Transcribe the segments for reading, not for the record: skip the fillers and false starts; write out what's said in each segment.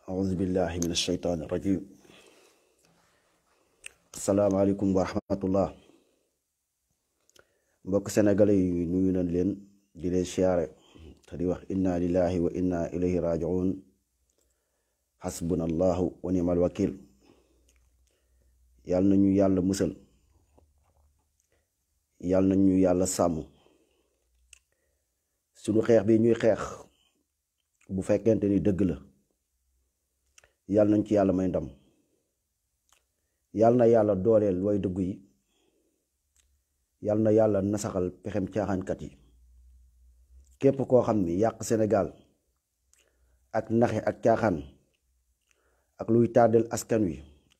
أعوذ بالله من الشيطان الرجيم. السلام عليكم ورحمة الله. mbokk sénégalais yi nuyu nañ leen di leen siyaare te di wax inna lillahi wa inna ilayhi raji'un. xasbuna allahu wa ni'mal wakil. yàlla nañu yàlla musal, yàlla nañu yàlla sàmm. sunu xeex bi ñuy xeex bu fekkente ni dëgg la, yàlla nañ ci yàlla may ndam. yàlla na yàlla dooleel way dëgg yi, yàlla na yàlla nasaxal pexem caaxaankat yi. képp koo xam ni yàq Sénégal ak naxe ak caaxaan ak luy tàddeel askan wi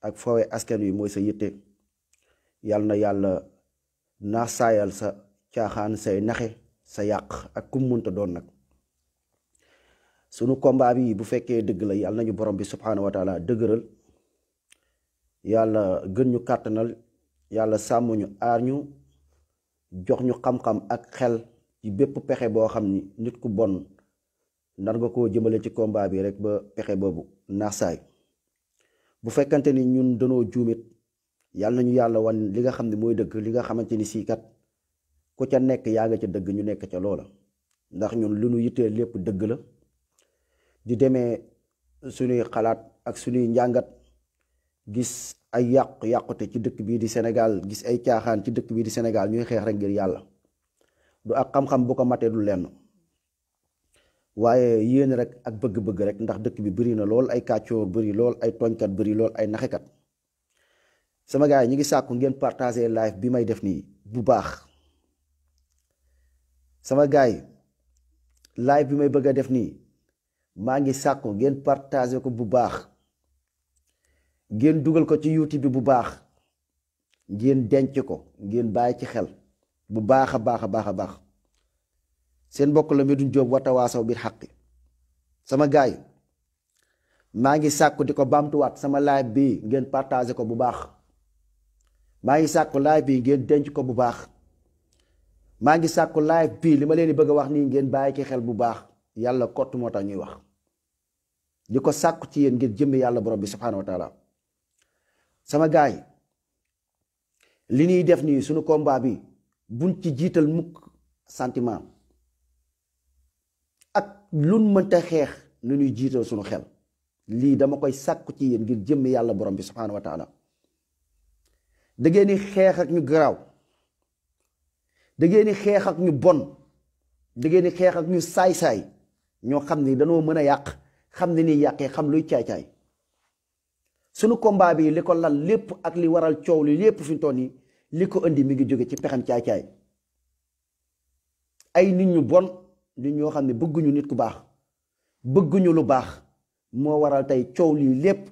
ak foowe askan wi mooy sa yitte, yàlla na yàlla naax saayal sa caaxaan, say naxe, sa yàq ak kum munta doon nag. sunu combat bi bu fekkee dëgg la, yàlla nañu borom bi subhaanahu wa taala dëgëral, yàlla gën ñu kàttanal, yàlla sàmm ñu, aar ñu, jox ñu xam-xam ak xel ci bépp pexe boo xam ni nit ku bon nar nga koo jëmale ci combat bi rek ba pexe boobu naax saay. bu fekkante ni ñun danoo juumit, yàlla nañu yàlla wan li nga xam ne mooy dëgg, li nga xamante ni sii kat ku ca nekk yaa nga ca dëgg, ñu nekk ca loola. ndax ñun lu ñu yittee lépp dëgg la, di demee suñuy xalaat ak suñuy njàngat, gis ay yàqute ci dëkk bii di Sénégal, gis ay caaxaan ci dëkk bii di Sénégal, ñuy xeex rek ngir yàlla. du ak xam-xam bu ko matee du lenn, waaye yéen rek ak bëgg-bëgg rek, ndax dëkk bi bëri na lool ay kàccoor, bëri lool ay tooñkat, bëri lool ay naxekat. sama gars yi ñu ngi sàkku ngeen partager live bi may def nii bu baax. sama gars yi live bi may bëgg a def nii maa ngi sàkku ngeen partager ko bu baax, ngeen dugal ko ci YouTube bi bu baax, ngeen denc ko, ngeen bàyyi ci xel bu baax a baax a baax a baax. seen mbokk la Medoune Diop wa tawaasaw bil xaqi. sama gaay maa ngi sàkku di ko baamtuwaat, sama live bi ngeen partager ko bu baax. maa ngi sàkku live bi ngeen denc ko bu baax. maa ngi sàkku live bi li ma leen di bëgg a wax nii ngeen bàyyi ci xel bu baax. yàlla kott moo tax ñuy wax, di ko sàkku ci yéen ngir jëmmi yàlla borom bi subhaanahu wa taala. sama gaay li ñuy def nii sunu combat bi buñ ci jiital mukk sentiment ak luñ mënta xeex, nu ñuy jiital sunu xel. lii dama koy sàkku ci yéen ngir jëmmi yàlla borom bi subhaanahu wa taala. da ngeen di xeex ak ñu garaaw, da ngeen di xeex ak ñu bon, da ngeen di xeex ak ñu saay-saay, ñoo xam ni danoo mën a yàq, xam ne ni yàqee, xam luy caay-caay. sunu combat bi li ko lal lépp ak li waral coow li lépp fi mu toll nii, li ko indi mi ngi jóge ci pexem caay-caay. ay nit ñu bon, nit ñoo xam ne bëgguñu nit ku baax, bëgguñu lu baax, moo waral tey coow lii lépp.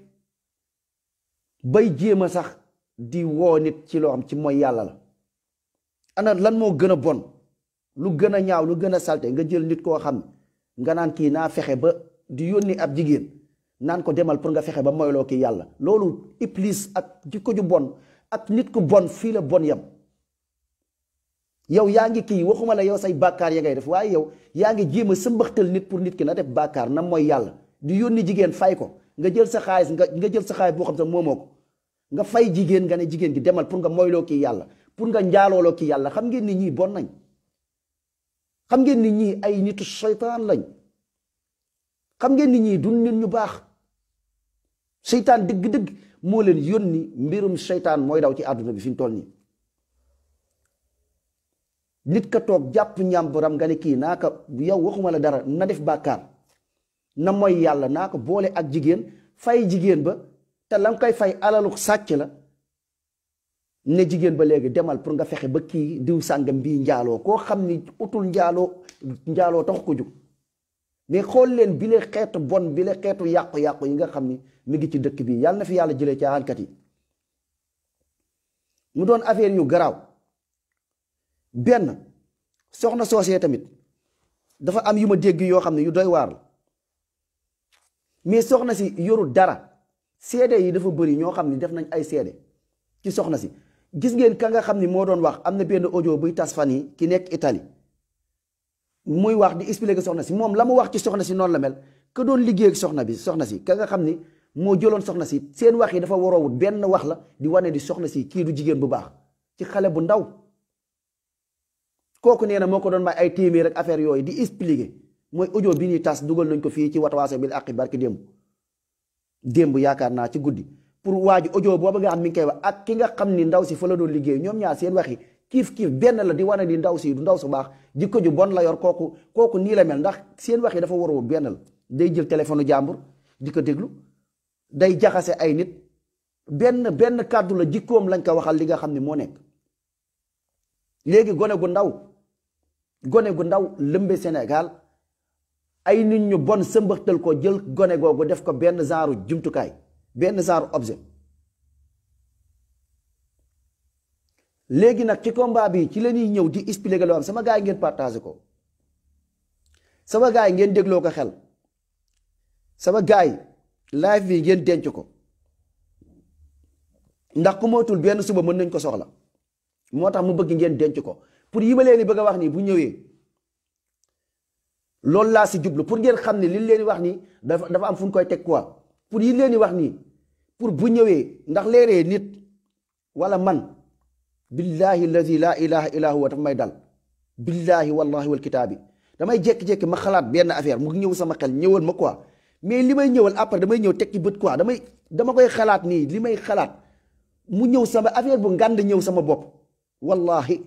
bay jéem a sax di woo nit ci loo xam ci mooy yàlla la. ana lan moo gën a bon, lu gën a ñaaw, lu gën a salte nga jël nit koo xam nga naan kii naa fexe ba di yónni ab jigéen naan ko demal pour nga fexe ba moyloo kii yàlla. loolu iblis ak jikko ju bon ak nit ku bon fii la bon yam. yow yaa ngi kii, waxuma la yow say bàkkaar ya ngay def, waaye yow yaa ngi jéem a sëmbaxtal nit pour nit ki na def bàkkaar na mooy yàlla, di yónni jigéen fay ko, nga jël sa xaalis nga jël sa xaalis boo xam sax moomoo ko, nga fay jigéen nga ne jigéen gi demal pour nga moyloo kii yàlla, pour nga njaalooloo kii yàlla. xam ngeen ni ñii bon nañ, xam ngeen ni ñii ay nitu seytaan lañ, xam ngeen ni ñii du nit ñu baax. seytaan dëgg-dëgg moo leen yónni, mbirum seytaan mooy daw ci àdduna bi fi mu toll nii. nit ka toog jàpp ñàmburam nga ne kii naa ko, yow waxuma la dara, na def bàkkaar na mooy yàlla, naa ko boole ak jigéen, fay jigéen ba, te la nga koy fay alalu sàcc la, ne jigéen ba léegi demal pour nga fexe ba kii diw sàngam bii njaaloo, koo xam ni utul njaaloo taxu ko jóg. mais xool leen bi le xeetu bon, bi le xeetu yàqu-yàqu yi nga xam ni mi ngi ci dëkk bi. yàlla na fi yàlla jëlee caaxaankat yi. mu doon affaire yu garaaw. benn soxna soosee tamit dafa am yu ma dégg yoo xam ne yu doy waar la, mais soxna si yorul dara. seede yi dafa bëri ñoo xam ne def nañ ay seede ci soxna si. gis ngeen ka nga xam ni moo doon wax, am na benn audio buy tas fan yi ki nekk Italie, muy wax di expliquer soxna si, moom la mu wax ci soxna si noonu la mel. ka doon liggéey ak soxna si ka nga xam ni moo jëloon soxna si seen wax yi dafa waroowut benn wax la di wane di soxna si kii du jigéen bu baax ci xale bu ndaw kooku nee na moo ko doon may ay téeméer ak affaire yooyu di expliquer mooy audio bi ñuy tas dugal nañ ko fii ci Watawasaw bil Haqqi barki démb yaakaar naa ci guddi pour waa ji audio boobu nga xam mi ngi koy wax ak ki nga xam ni ndaw si fa la doon liggéey ñoom ñaar seen waxi kiif benn la di wane di ndaw si du ndaw su baax jikko ju bon la yor kooku nii la mel ndax seen waxi dafa waroo benn la day jël téléphone jàmbur di ko déglu day jaxase ay nit benn kàddu la jikkoom lañ ko waxal li nga xam ne moo nekk léegi gone gu ndaw lëmbe Sénégal ay nit ñu bon sëmbaxtal ko jël gone googu def ko benn genre jumtukaay benn genre objet léegi nag ci combat bi ci la ñuy ñëw di expliquer loo am sama gars yi ngeen partagé ko sama gars yi ngeen dégloo ko xel sama gars yi live bi ngeen denc ko ndax ku mootul benn suba mën nañ ko soxla moo tax mu bëgg ngeen denc ko pour yi ma leen di bëgg a wax nii bu ñëwee loolu laa si jublu pour ngeen xam ne li leen di wax nii dafa am fu ñu koy teg quoi pour yi leen di wax nii pour bu ñëwee ndax léeree nit wala man billahi allazi laa ilaha illa huwa dafa may dal billahi wallahi wal kitaabi damay jékki-jékki ma xalaat benn affaire mu ñëw sama xel ñëwal ma quoi mais li may ñëwal après damay ñëw teg ci bët quoi dama koy xalaat nii li may xalaat mu ñëw sama affaire bu ngand ñëw sama bopp wallahi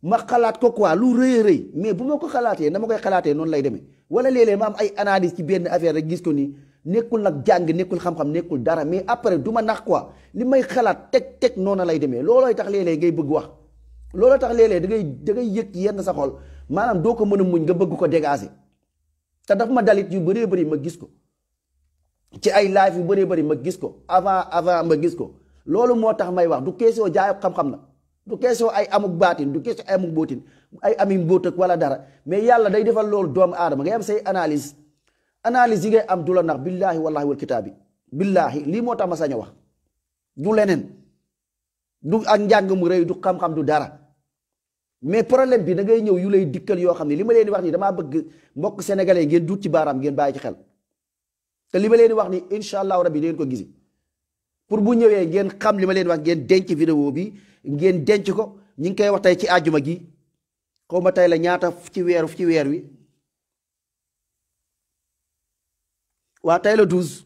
ma xalaat ko quoi lu rëy rëy mais bu ma ko xalaatee dama koy xalaatee noonu lay demee wala léeg-léeg ma am ay analyse ci benn affaire rek gis ko nii nekkul nag jàng nekkul xam-xam nekkul dara mais après du ma nax quoi li may xalaat teg noonu lay demee loolooy tax léeg-léeg ngay bëgg wax looloo tax léeg-léeg da ngay yëg yenn sa xol maanaam doo ko mën a muñ nga bëgg ko dégager te daf ma dalit yu bëree bëri ma gis ko ci ay live yu bëree bëri ma gis ko avant ma gis ko loolu moo tax may wax du question jaay xam-xam na du question ay amuk baatin du question ay amuk bootin ay ami mbóot ak wala dara mais yàlla day defal loolu doomu aadama ngay am say analyse yi ngay am du la nax billaahi wallaahi wal kitaabi billaahi lii moo tax ma sañ a wax du leneen du ak njàng mu rëy du xam-xam du dara mais problème bi da ngay ñëw yu lay dikkal yoo xam ne li ma leen di wax nii damaa bëgg mbokk sénégalais ngeen duut ci baaraam ngeen bàyyi ci xel te li ma leen di wax nii incha allahu rabbi ngeen ko gisi pour bu ñëwee ngeen xam li ma leen wax ngeen denc vidéo bi ngeen denc ko ñu ngi koy wax tey ci àjjuma gi xaw ma tey la ñaata ci weer wi waa tey la 12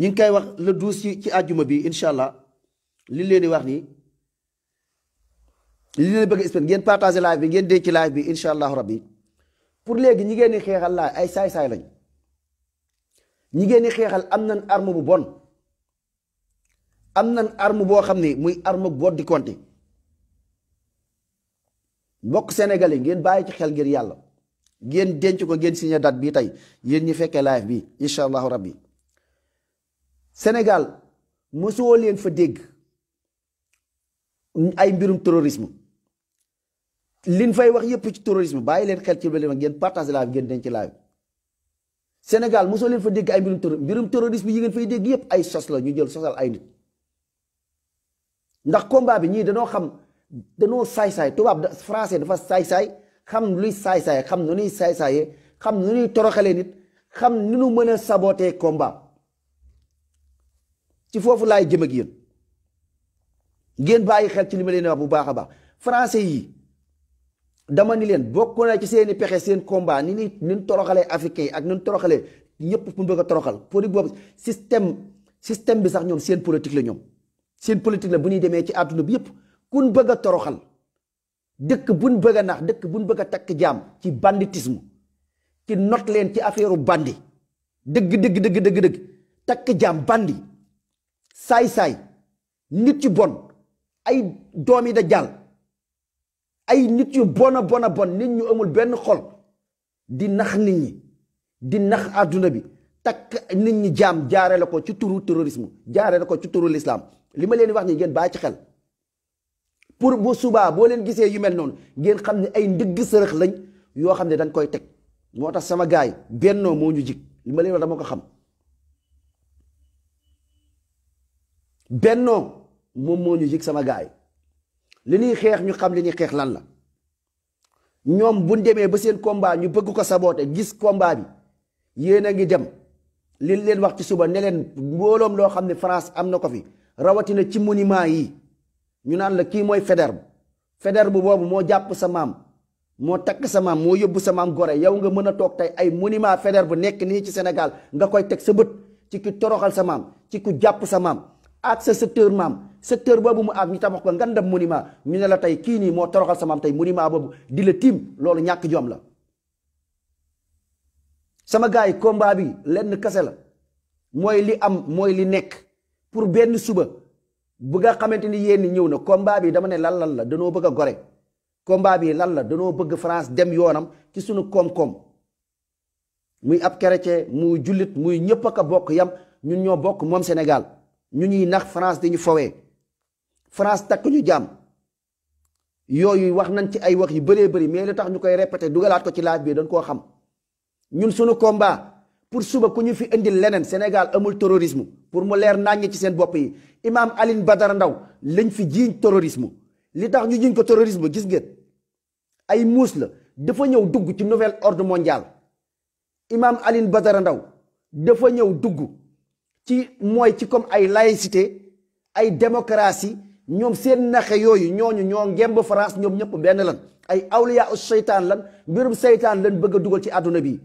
ñu ngi koy wax le 12 ci àjjuma bi incha allah li leen di wax nii li leen bëgg expliquer ngeen partager live bi ngeen denc live bi incha allahu rabbi pour léegi ñi ngeen di xeexal laa ay saay-saay lañ ñi ngeen di xeexal am nañ arme bu bon am nañ arme boo xam ne muy arme boo di compter mbokk sénégalais ngeen bàyyi ci xel ngir yàlla ngeen denc ko ngeen signé date bii tey yéen ñi fekkee live bi incha allahu rabbi Sénégal mosoo leen fa dégg ay mbirum terrorisme liñ fay wax yépp ci terrorisme bàyyi leen xel ci ba leen ngeen partage live ngeen denc live Sénégal mosoo leen fa dégg ay mbirum terrorisme yi ngeen fay dégg yépp ay sos la ñu jël sosal ay nit ndax combat bi ñii danoo saay-saay tubaab français dafa saay-saay xam luy saay-saay xam nu ñuy saay-saayee xam nu ñuy toroxalee nit xam ni nu mën a saboter combat ci foofu laay jëm ak yéen ngeen bàyyi xel ci li ma leen wax bu baax a baax français yi dama ni leen bokk na ci seeni pexe seen combat ni toroxalee africain yi ak ni toroxalee ñëpp pour bëgg a toroxal politique boobu système bi sax ñoom seen politique la ñoom seen politique la bu ñuy demee ci àdduna bi yëpp kun bëgg a toroxal dëkk buñ bëgg a nax dëkk buñ bëgg a takk jaam ci banditisme ci not leen ci affaire bandi dëgg takk jaam bandi saay-saay nit yu bon ay doom yi da jàll ay nit yu bon nit ñu amul benn xol di nax nit ñi di nax àdduna bi takk nit ñi jaam jaare la ko ci turu terrorisme jaare la ko ci turu l'islam li ma leen di wax ni ngeen bàyyi ci xel pour bu subaa boo leen gisee yu mel noonu ngeen xam ne ay ndigg sërëx lañ yoo xam ne dañ koy teg moo tax sama gaay bennoo moo ñu jig li ma leen wax dama ko xam bennoo moom moo ñu jig sama gaay li ñuy xeex ñu xam li ñuy xeex lan la ñoom buñ demee ba seen combat ñu bëgg ko saboote gis combat bi yéen a ngi dem li leen wax ci suba ne leen mbooloom loo xam ne France am na ko fi rawatina ci monument yi ñu naan la kii mooy Faidherbe boobu moo jàpp sa maam moo takk sa maam moo yóbbu sa maam Gorée yow nga mën a toog tey ay monument Faidherbe nekk nii ci Sénégal nga koy teg sa bët ci ki toroxal sa maam ci ku jàpp sa maam ak sa secteur maam secteur boobu mu ak ñu tabax ko ngandam monument ñu ne la tey kii nii moo toroxal sa maam tey monument boobu di la tiim loolu ñàkk jom la. sama gars yi combat bi lenn kase la mooy li am mooy li nekk pour benn suba bu nga xamante ni yéen ñëw na combat bi dama ne lan la danoo bëgg a gore combat bi lan la danoo bëgg France dem yoonam ci sunu koom-koom muy ab chrétien muy jullit muy ñëpp a ko bokk yam ñun ñoo bokk moom Sénégal ñu ñuy nax France di ñu fowee France takk ñu jàmm yooyu wax nañ ci ay wax yu bëree bëri mais lu tax ñu koy répété dugalaat ko ci laaj bi dañ koo xam. ñun sunu combat pour suba ku ñu fi indil leneen Sénégal amul terrorisme pour mu leer naññ ci seen bopp yi Imam Alioune Badara Ndao lañ fi jiiñ terrorisme li tax ñu jiiñ ko terrorisme gis ngeen ay muus la dafa ñëw dugg ci nouvel ordre mondial Imam Alioune Badara Ndao dafa ñëw dugg ci mooy ci comme ay laïcité ay démocratie ñoom seen naxe yooyu ñooñu ñoo ngemb France ñoom ñëpp benn lan ay awliya u seytaan lan mbirum seytaan lan bëgg a dugal ci àdduna bi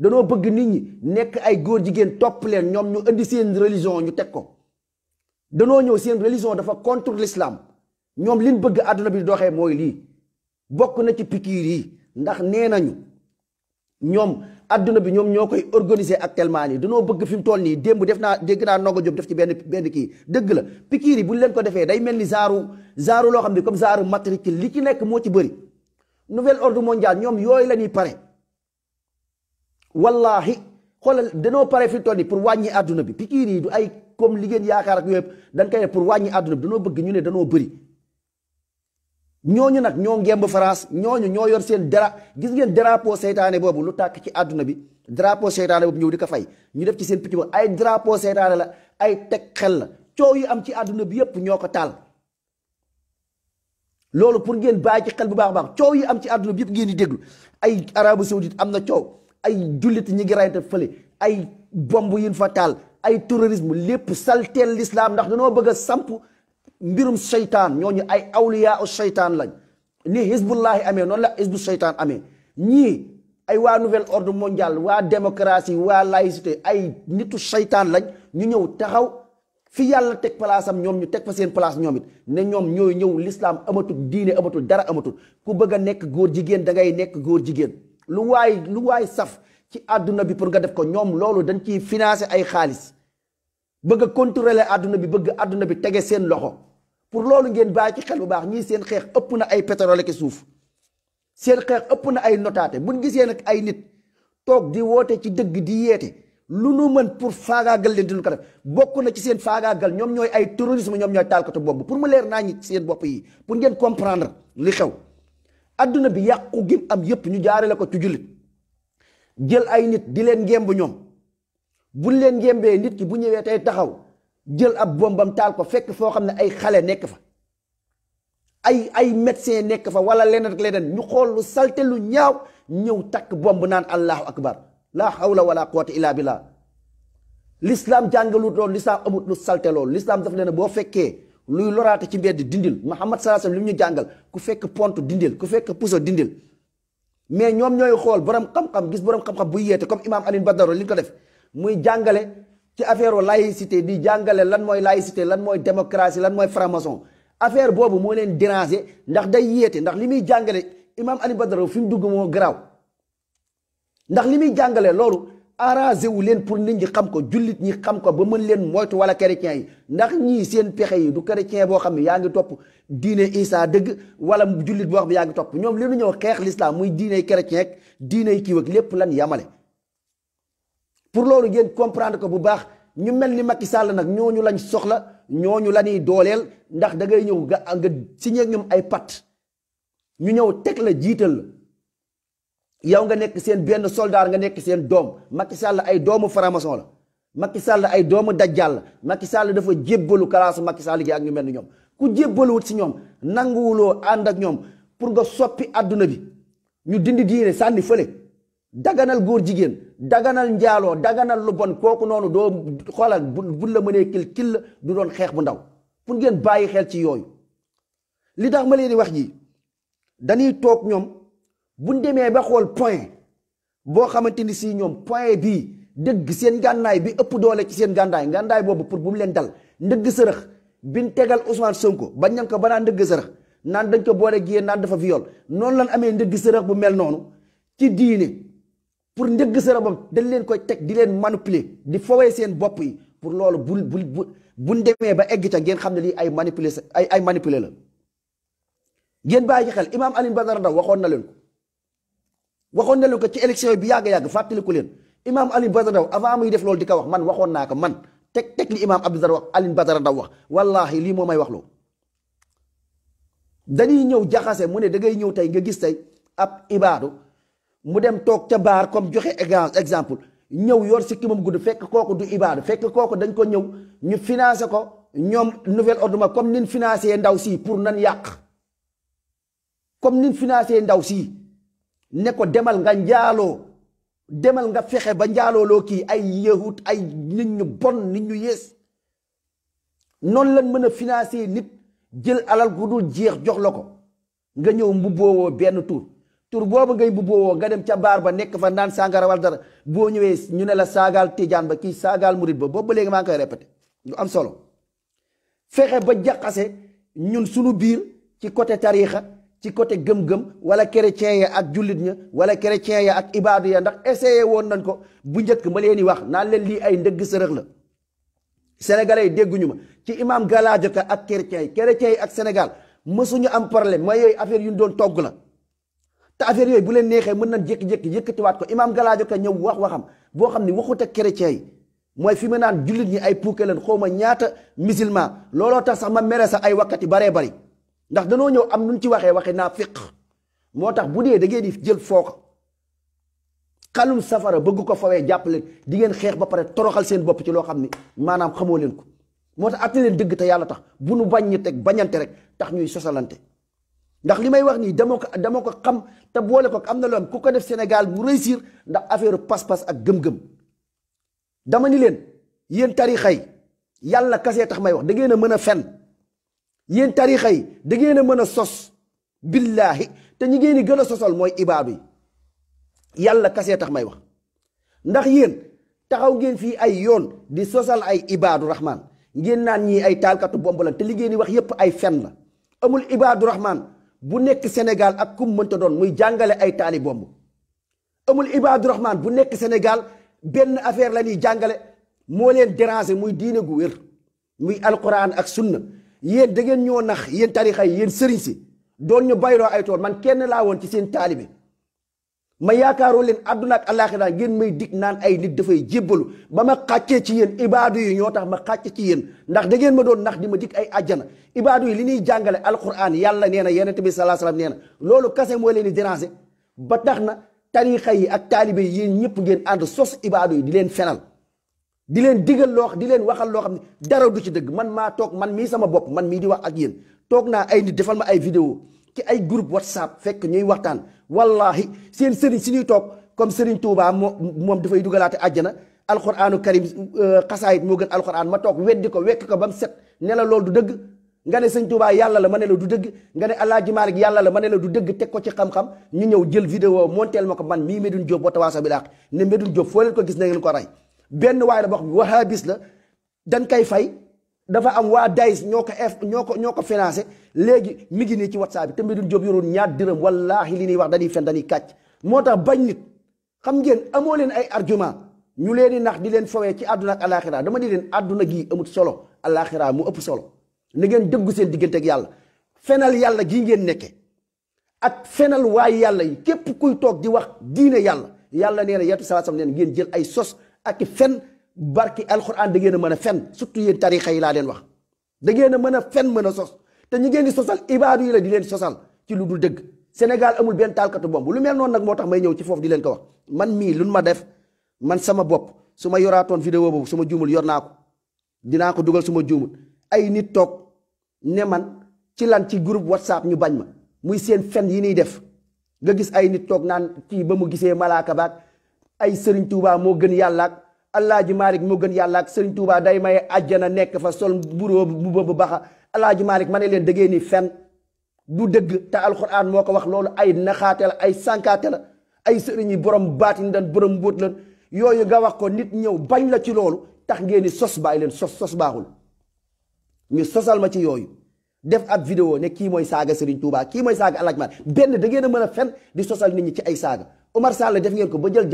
danoo bëgg nit ñi nekk ay góor jigéen topp leen ñoom ñu indi seen religion ñu teg ko danoo ñëw seen religion dafa contre l'islam ñoom liñ bëgg àdduna bi doxee mooy lii bokk na ci pikiir yi ndax nee nañu ñoom àdduna bi ñoom ñoo koy organiser actuellement nii danoo bëgg fi mu toll nii démb dégg naa Ndongo Diop def ci benn kii dëgg la pikiir yi bu leen ko defee day mel ni genre loo xam ne comme genre matricule li ci nekk moo ci bëri nouvel ordre mondial ñoom yooyu la ñuy pare wallahi xoolal danoo pare fi mu toll nii pour wàññi àdduna bi pikiir yi du ay comme li ngeen yaakaar ak yooyu dañ koy def pour wàññi àdduna bi danoo bëgg ñu ne danoo bëri ñooñu nag ñoo ngemb France ñooñu ñoo yor seen gis ngeen drapeau seytaane boobu lu tàkk ci àdduna bi drapeau seytaane boobu ñëw di ko fay ñu def ci seen picc ba ay drapeau seytaane la ay teg xel la coow yi am ci àdduna bi yépp ñoo ko taal loolu pour ngeen bàyyi ci xel bu baax a baax coow yi am ci àdduna bi yépp ngeen di déglu ay Arabie Saoudite am na coow ay jullit ñi ngi rayante fële ay bomb yin fa taal ay terrorisme lépp salteel l'islam ndax dañoo bëgg a samp mbirum seytaan ñooñu ay awliya u seytaan lañ ni hizbullahi amee noonu la hizbu seytaan amee ñii ay waa nouvel ordre mondial waa démocratie waa laïcité ay nitu seytaan lañ ñu ñëw taxaw fi yàlla teg place am ñoom ñu teg fa seen place ñoom it ne ñoom ñooy ñëw l'islam amatul diine amatul dara amatul ku bëgg a nekk góor jigéen da ngay nekk góor jigéen lu waay saf ci àdduna bi pour nga def ko ñoom loolu dañ ciy financer ay xaalis bëgg a contrôler àdduna bi bëgg àdduna bi tege seen loxo pour loolu ngeen bàyyi ci xel bu baax ñii seen xeex ëpp na ay pétrole ki suuf seen xeex ëpp na ay notaate buñ gisee nag ay nit toog di woote ci dëgg di yeete lu nu mën pour faagaagal leen dinu ko def bokk na ci seen faagaagal ñoom ñooy ay terrorisme ñoom ñooy taalkatu bopp pour mu leer naa ñi seen bopp yi pour ngeen comprendre li xew adduna bi yàqu gi am yépp ñu jaarale ko ci jullit jël ay nit di leen ngemb ñoom buñ leen ngembee nit ki bu ñëwee tey taxaw jël ab bombam taal ko fekk foo xam ne ay xale nekk fa ay médecin nekk fa wala leneen ak leneen ñu xool lu salte lu ñaaw ñëw takk bomb naan allahu akbar laa hawla wala quwwata illa billah l'islam jàngalut loolu l'islam amut lu salte loolu l'islam daf leen boo fekkee luy loraate ci mbedd dindil Muhammad sallallahu alayhi wasallam li mu ñu jàngal ku fekk pont dindil ku fekk puso dindil mais ñoom ñooy xool borom xam-xam gis borom xam-xam buy yeete comme imam Alioune Badara li ñu ko def muy jàngale ci affaire laïcité di jàngale lan mooy laïcité lan mooy démocratie lan mooy franc-maçon affaire boobu moo leen déranger ndax day yeete ndax li muy jàngale imam Alioune Badara fi mu dugg moo garaaw ndax li muy jàngale loolu arrangé wu leen pour nit ñi xam ko jullit ñi xam ko ba mën leen moytu wala chrétien yi ndax ñii seen pexe yi du chrétien boo xam ne yaa ngi topp diine Isa dëgg wala jullit boo xam ne yaa ngi topp ñoom li ñu ñëw xeex l'islam muy diine chrétien ak diine kii ak lépp lan yamale pour loolu ngeen comprendre ko bu baax ñu mel ni Macky Sall nag ñooñu lañ soxla ñooñu la ñuy dooleel ndax da ngay ñëw nga signé ak ñoom ay pacte ñu ñëw teg la jiital la yow nga nekk seen benn soldat nga nekk seen doom Macky Sall ay doomu franc-maçon la Macky Sall ay doomu dajjal la Macky Sall dafa jébbalu kalaasu Macky Sall gi ak ñu mel ni ñoom ku jébbaluwut si ñoom nanguwuloo ànd ak ñoom pour nga soppi adduna bi ñu dindi diine sànni fële daganal góor jigéen daganal njaaloo daganal lu bon kooku noonu doo xoolal bu la mënee kil la du doon xeex bu ndaw pour ngeen bàyyi xel ci yooyu. li tax ma leen di wax ji dañuy toog ñoom buñ demee ba xool point boo xamante ni si ñoom point bii dëgg seen gànnaay bi ëpp doole ci seen gànnaay boobu pour bu mu leen dal ndëgg sërëx biñ tegal Ousmane Sonko bañ nañ ko ba naan ndëgg sërëx naan dañ ko boole gi naan dafa viol noonu lan amee ndëgg sërëx bu mel noonu ci diine pour ndëgg sërëx boobu dañ leen koy teg di leen manipuler di fowee seen bopp yi pour loolu buñ demee ba egg ca ngeen xam ne lii ay manipuler la. ngeen bàyyi ci xel imaam Alioune Badara Ndao waxoon na leen ko ci élection bi yàgg fàttaliku leen imaam Alioune Badara Ndao avant muy def loolu di ko wax man waxoon naa ko man teg li imaam Alioune Badara Ndao wax wallahi lii moo may wax loo dañuy ñëw jaxase mu ne da ngay ñëw tey nga gis tey ab ibaadu mu dem toog ca baar comme joxe exemple ñëw yor si kimam gudd fekk kooku du ibaadu fekk kooku dañ ko ñëw ñu financé ko ñoom nouvel ordre comme nin financé ndaw si pour nan yàq comme nin financé ndaw si ne ko demal nga njaaloo demal nga fexe ba njaalooloo kii ay yahut ay nit ñu bon nit ñu yées noonu lañ mën a financé nit jël alal gu dul jeex jox la ko nga ñëw mbubboowoo benn tur boobu ngay mbubboowoo nga dem ca baar ba nekk fa naan sàngara wal dara boo ñëwee ñu ne la saagaal tijaan ba kii saagaal murit ba boobu ba léegi maa ngi koy répété lu am solo fexe ba jaxase ñun suñu biir ci côté tariixa ci côté gëm-gëm wala chrétien ya ak jullit ña wala chrétien ya ak ibaadu ya ndax essayé woon nañ ko bu njëkk ma leen di wax naan leen lii ay ndëgg sërëx la sénégalais yi dégguñu ma ci imam Galadio Ka ak chrétien yi ak Sénégal mësuñu am problème mooy yooyu affaire yu ñu doon togg la te affaire yooyu bu leen neexee mën nañ jékki-jékki yëkkatiwaat ko imam Galadio Ka ñëw waxam boo xam ne waxut ak chrétien yi mooy fi mu naan jullit ñi ay puuke leen xaw ma ñaata musulman looloo tax sax ma mere sax ay wakkati baree bari ndax danoo ñëw am nu ñu ci waxee naa fiq moo tax bu dee da ngeen di jël fook xalum safara bëgg ko fawee jàpp leen di ngeen xeex ba pare toroxal seen bopp ci loo xam ni maanaam xamoo leen ko moo tax atte leen dëgg te yàlla tax bu nu bañ ñi teg bañante rek tax ñuy sosalante ndax li may wax nii dama ko xam te boole ko am na loo am ku ko def Sénégal mu réussir ndax affaire pas-pas ak gëm-gëm dama ni leen yéen tarixa yi yàlla kasee tax may wax da ngeen a mën a fen yéen tarixa yi da ngeen a mën a sos billaahi te ñi ngeen di gën a sosal mooy ibaadu yi yàlla kasee tax may wax ndax yéen taxaw ngeen fii ay yoon di sosal ay ibaadu rahman ngeen naan ñii ay taalkatu bomb la te li ngeen di wax yépp ay fen la amul ibaadu rahman bu nekk Sénégal ak kum mënta doon muy jàngale ay taali bomb amul ibaadu rahman bu nekk Sénégal benn affaire la ñuy jàngale moo leen déranger muy diine gu wér muy alquran ak sunna yéen da ngeen ñoo nax yéen tarixa yi yéen sëriñ si doon ñu bayloo ay tool man kenn laa woon ci seen taalibe ma yaakaaroo leen àdduna ak àllaaxira ngeen may dig naan ay nit dafay jébbalu ba ma xàccee ci yéen ibaadu yi ñoo tax ma xàcce ci yéen ndax da ngeen ma doon nax di ma dig ay àjjana ibaadu yi li ñuy jàngale alquran yàlla nee na yonent bi sallallahu alayhi wasallam nee na loolu kase moo leen di déranger ba tax na tarixa yi ak taalibe yi yéen ñëpp ngeen ànd sos ibaadu yi di leen fenal di leen digal loo di leen waxal loo xam ne dara du ci dëgg man maa toog man mii sama bopp man mii di wax ak yéen toog naa ay nit defal ma ay vidéo ci ay groupe WhatsApp fekk ñuy waxtaan wallahi seen sëriñ si ñuy toog comme sëriñ Touba moom dafay dugalaate àjjana alquranu karim xasaayit moo gën alquran ma toog weddi ko wekk ko ba mu set ne la loolu du dëgg nga ne sëñ Touba yàlla la ma ne la du dëgg nga ne Alaaji Maalik yàlla la ma ne la du dëgg teg ko ci xam-xam ñu ñëw jël vidéo monteel ma ko man mii Medoune Diop wa tawaasa bil haqq ne Medoune Diop foo leen ko gis na ngeen ko rey benn waay la boo xam ne wahabis la dañ koy fay dafa am waa Daïs ñoo ko financé léegi mi ngi nii ci WhatsApp bi te Medoune Diop yoroon ñaar dërëm wallaahi li ñuy wax dañuy fen dañuy kàcc moo tax bañ nit xam ngeen amoo leen ay argument ñu leen di nax di leen fawee ci àdduna ak alaxira dama di leen àdduna gii amut solo alaxira mu ëpp solo na ngeen dëggu seen diggante ak yàlla fenal yàlla gii ngeen nekke ak fenal waay yàlla yi képp kuy toog di wax diine yàlla nee na yetu salaasam nee na ngeen jël ay sos ak fen barki alxuraan da ngeen a mën a fen surtout yéen tarixa yi laa leen wax da ngeen a mën a fen mën a sos te ñu ngeen di sosal ibaadu yi la di leen sosal ci lu dul dëgg Sénégal amul benn taalkatu bomb lu mel noonu nag moo tax may ñëw ci foofu di leen ko wax man mii lu ma def man sama bopp su ma yoraatoon vidéo boobu su ma juumul yor naa ko dinaa ko dugal su ma juumul ay nit toog ne man ci lan ci groupe WhatsApp ñu bañ ma muy seen fen yi ñuy def nga gis ay nit toog naan kii ba mu gisee malaaka baag ay Serigne Touba moo gën yàlla ak Alaaji Malick moo gën yàlla ak Serigne Touba day maye àjjana nekk fa sol bureau bu baxa Alaaji Malick ma ne leen dëggee ni fen du dëgg te alxuraan moo ko wax loolu ay naxaate la ay sànkaate la ay sëriñ yi borom baatin dan borom mbóot lan yooyu nga wax ko nit ñëw bañ la ci loolu tax ngeen ni sos bàyyi leen sos baaxul ñu sosal ma ci yooyu def ab vidéo ne kii mooy saaga Serigne Touba kii mooy saaga Alaaji Malick benn da ngeen a mën a fen di sosal nit ñi ci ay saaga Omar Sall def ngeen ko ba jël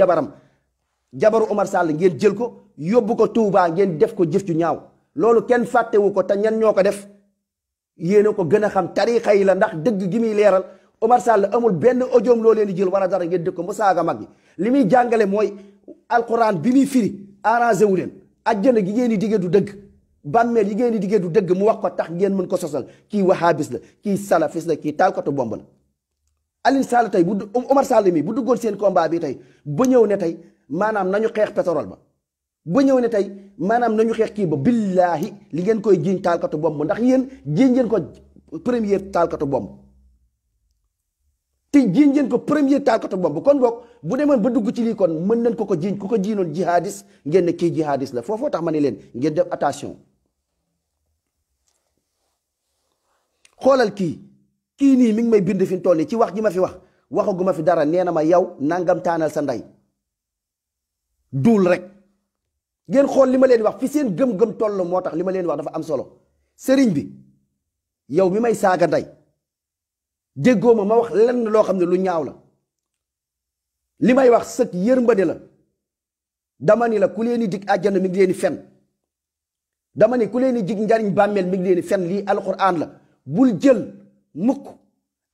jabaru Omar Sall ngeen jël ko yóbbu ko Touba ngeen def ko jëf ju ñaaw loolu kenn fàttewu ko te ñan ñoo ko def yéena ko gën a xam tariixa yi la ndax dëgg gi muy leeral Omar Sall amul benn audioom loo leen di jël wala dara ngeen dëkk ko mu saaga mag ñi li muy jàngale mooy alquran bi muy firi arrangé wu leen ajjana gi ngeen di diggee du dëgg bàmmeel yi ngeen di diggee du dëgg mu wax ko tax ngeen mën ko sosal kii wahabis la kii salafis la kii taalkatu bomb la Alioune Sall tey bu Omar Sall mi bu duggoon seen combat bi tey ba ñëw ne tey maanaam nañu xeex pétrole ba ñëw ne tey maanaam nañu xeex kii ba billaahi li ngeen koy jiiñ taalkatu bomb ndax yéen jiiñ ngeen ko premier taalkatu bomb te jiiñ ngeen ko premier taalkatu bomb kon boog bu demoon ba dugg ci lii kon mën nañ ko jiiñ ku ko jiinoon jihadis ngeen ne kii jihadis la foofoo tax ma ne leen ngeen def attention xoolal kii nii mi ngi may bind fi mu toll nii ci wax ji ma fi wax waxaguma fi dara nee na ma yow nangam taanal sa ndey duul rek ngeen xool li ma leen wax fi seen gëm-gëm toll moo tax li ma leen wax dafa am solo sëriñ bi yow mi may saaga ndey déggoo ma wax lenn loo xam ne lu ñaaw la li may wax sëg yërmande la dama ni la ku leen di dig àjjana mi ngi leen di fen dama ni ku leen di dig njariñ bàmmeel mi ngi leen di fen lii alxuraan la bul jël mukk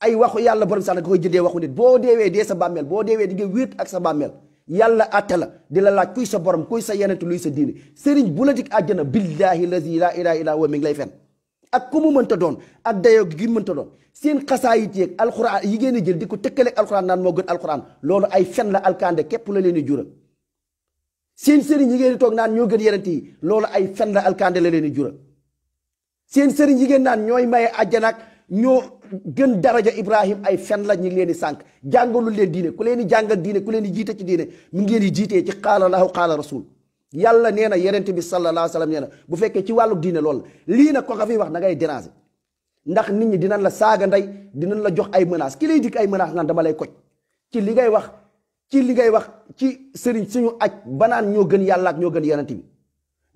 ay waxu yàlla borom sax nga koy jëndee waxu nit boo deewee dee sa bàmmeel boo deewee di nga wéet ak sa bàmmeel yàlla àtte la di la laaj kuy sa borom kuy sa yenent luy sa diine sëriñ bu la dig àjjana billaahi lazi laa ilaaha illaa huwa mi ngi lay fen ak ku mu mënta doon ak dayoo gi mënta doon seen xasaayit yeeg alxuraan yi ngeen di jël di ko tëkkaleeg alxuraan naan moo gën alxuraan loolu ay fen la alkande képp la leen di jural seen sëriñ yi ngeen di toog naan ñoo gën yenent yi loolu ay fen la alkande la leen di jural seen sëriñ yi ngeen naan ñooy maye àjjana ak ñoo gën daraja Ibrahim ay fen la ñu ngi leen di sànq jàngalul leen diine ku leen di jàngal diine ku leen di jiite ci diine mu ngi leen di jiitee ci qaala lahu qaala rasul yàlla nee na yenent bi sallallahu alayhi wa sallam nee na bu fekkee ci wàllu diine loolu lii nag ko nga fi wax da ngay déranger ndax nit ñi dinañ la saaga ndey dinañ la jox ay menaces ki lay dikk ay menaces naan dama lay koj ci li ngay wax ci sëriñ suñu aj banaan ñoo gën yàlla ak ñoo gën yenent bi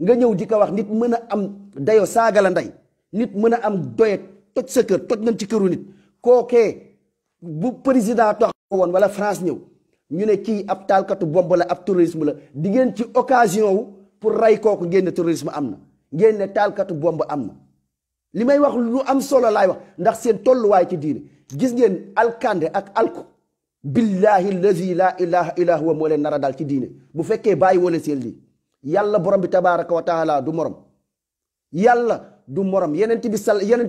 nga ñëw di ko wax nit mën a am dayo saaga la ndey nit mën a am doye toj sa kër toj nañ ci këru nit kookee bu président tax woon wala France ñëw ñu ne kii ab taalkatu bomb la ab terrorisme la di ngeen ci occasion wu pour rey kooku ngeen ne terrorisme am na ngeen ne taalkatu bomb am na li may wax lu am solo laay wax ndax seen tolluwaay ci diine gis ngeen alkande ak alku billahi allazi laa ilaha illa huwa moo leen nar a daal ci diine bu fekkee bàyyi wala seen lii yàlla borom bi tabaraka wa taala du morom yàlla du morom yenent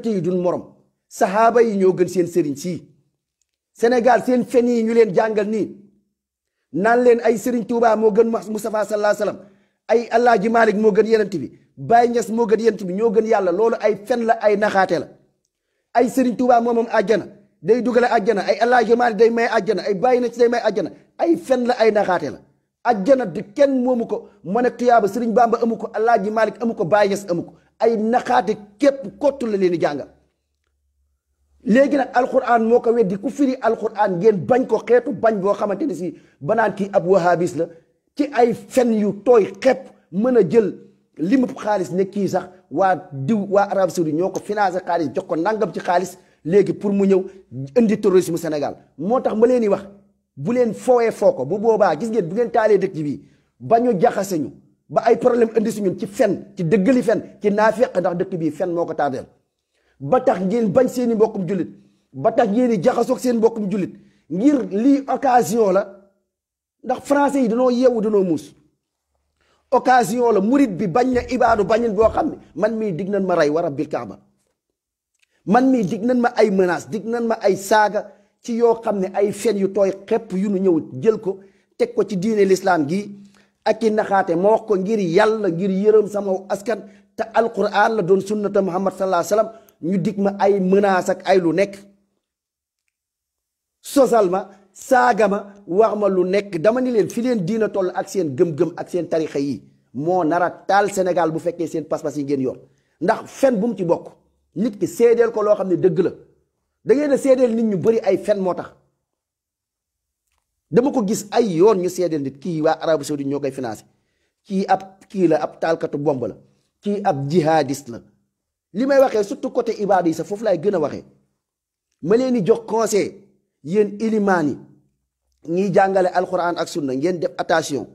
yi du morom saxaaba yi ñoo gën seen sëriñ sii Sénégal seen fen yi ñu leen jàngal nii naan leen ay sëriñ Touba moo gën Moustapha sallallahu alayhi wasallam ay Alaaji Malick moo gën yenent bi Baye Niass moo gën yenent bi ñoo gën yàlla loolu ay fen la ay naxaate la ay sëriñ Touba moom àjjana day dugale àjjana ay Alaaji Malick day may àjjana ay Baye Niass day may àjjana ay fen la ay naxaate la àjjana di kenn moomu ko mën a tuyaaba sëriñ Bamba amu ko Alaaji Malick amu ko Baye Niass amu ko ay naxaate képp kottu la leen di jàngal léegi nag alquran moo ko weddi ku firi alquran ngeen bañ ko xeetu bañ boo xamante ni si banaan kii ab wahabis la ci ay fen yu tooy xepp mën a jël limu xaalis ne kii sax waa Arabie Saoudite ñoo ko financé xaalis jox ko nangam ci xaalis léegi pour mu ñëw indi terrorisme Sénégal moo tax ma leen di wax bu leen foowee foo ko bu boobaa gis ngeen bu ngeen taalee dëkk bi ba ñu jaxase ñu ba ay problème indi si ñun ci fen ci dëggali fen ci naafeq ndax dëkk bii fen moo ko tardeel ba tax ngeen bañ seeni mbokkum jullit ba tax ngeen di jaxasoog seen mbokkum jullit ngir lii occasion la ndax français yi danoo yeewu danoo muus occasion la murit bi bañ na ibaadu bañin boo xam ne man mii dig nañ ma rey wa rabbil kaaba man mii dig nañ ma ay menace dig nañ ma ay saaga ci yoo xam ne ay fen yu tooy xepp yu nu ñëw jël ko teg ko ci diine l'islam gi ak i naxaate ma wax ko ngir yàlla ngir yërëm sama askan te alquran la doon sunnata muhammad sallallahu alayhi wasallam ñu dig ma ay menace ak ay lu nekk sosal ma saaga ma wax ma lu nekk. dama ni leen fi leen diina toll ak seen gëm-gëm ak seen tarixa yi moo nara taal Sénégal bu fekkee seen pas-pas yi ngeen yor. ndax fen bu mu ci bokk nit ki seedeel ko loo xam ne dëgg la da ngeen a seedeel nit ñu bari ay fen moo tax. dama ko gis ay yoon ñu seedeel nit kii waa Arabie Saoudite ñoo koy financé kii la ab taalkatu bomb la kii ab jihadiste la. li may waxee surtout côté ibaadu yi sax foofu laay gën a waxee ma leen di jox conseil yéen ilimaan yi ñiy jàngale alxuraan ak sunna ngeen def attention.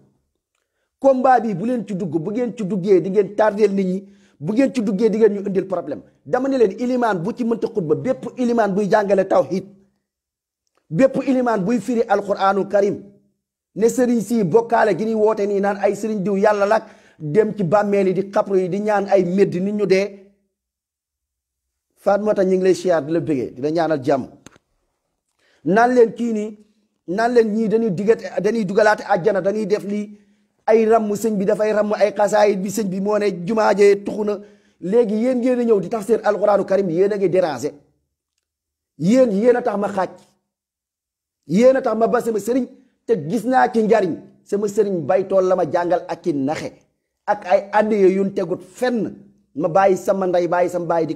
combat bi bu leen ci dugg bu ngeen ci duggee di ngeen tardeel nit ñi bu ngeen ci duggee di ngeen ñu indil problème. dama ne leen ilimaan bu ci mënta xutba bépp ilimaan buy jàngale tawhid bépp ilimaan buy firi alxuraanu karim ne sëriñ si bokkaale gi ñuy woote nii naan ay sëriñ diw yàlla lak dem ci bàmmeel yi di xapru yi di ñaan ay médd nit ñu dee. Fatmata ñu ngi lay siyaar di la bëggee di la ñaanal jàmm. naan leen kii nii naan leen ñii dañuy dugalaate àjjana dañuy def lii ay ramm sëñ bi dafay ramm ay xasaayit bi sëñ bi moo ne jumaajee tuxu na. léegi yéen ngeen a ñëw di tax seen alxuraanu karim yéen a ngi déranger yéen a tax ma xaaj yéen a tax ma ba sama sëriñ te gis naa ci njariñ sama sëriñ baytool la ma jàngal ak ki naxe ak ay addiye yuñ tegut fenn ma bàyyi sama ndey bàyyi sama bàyyi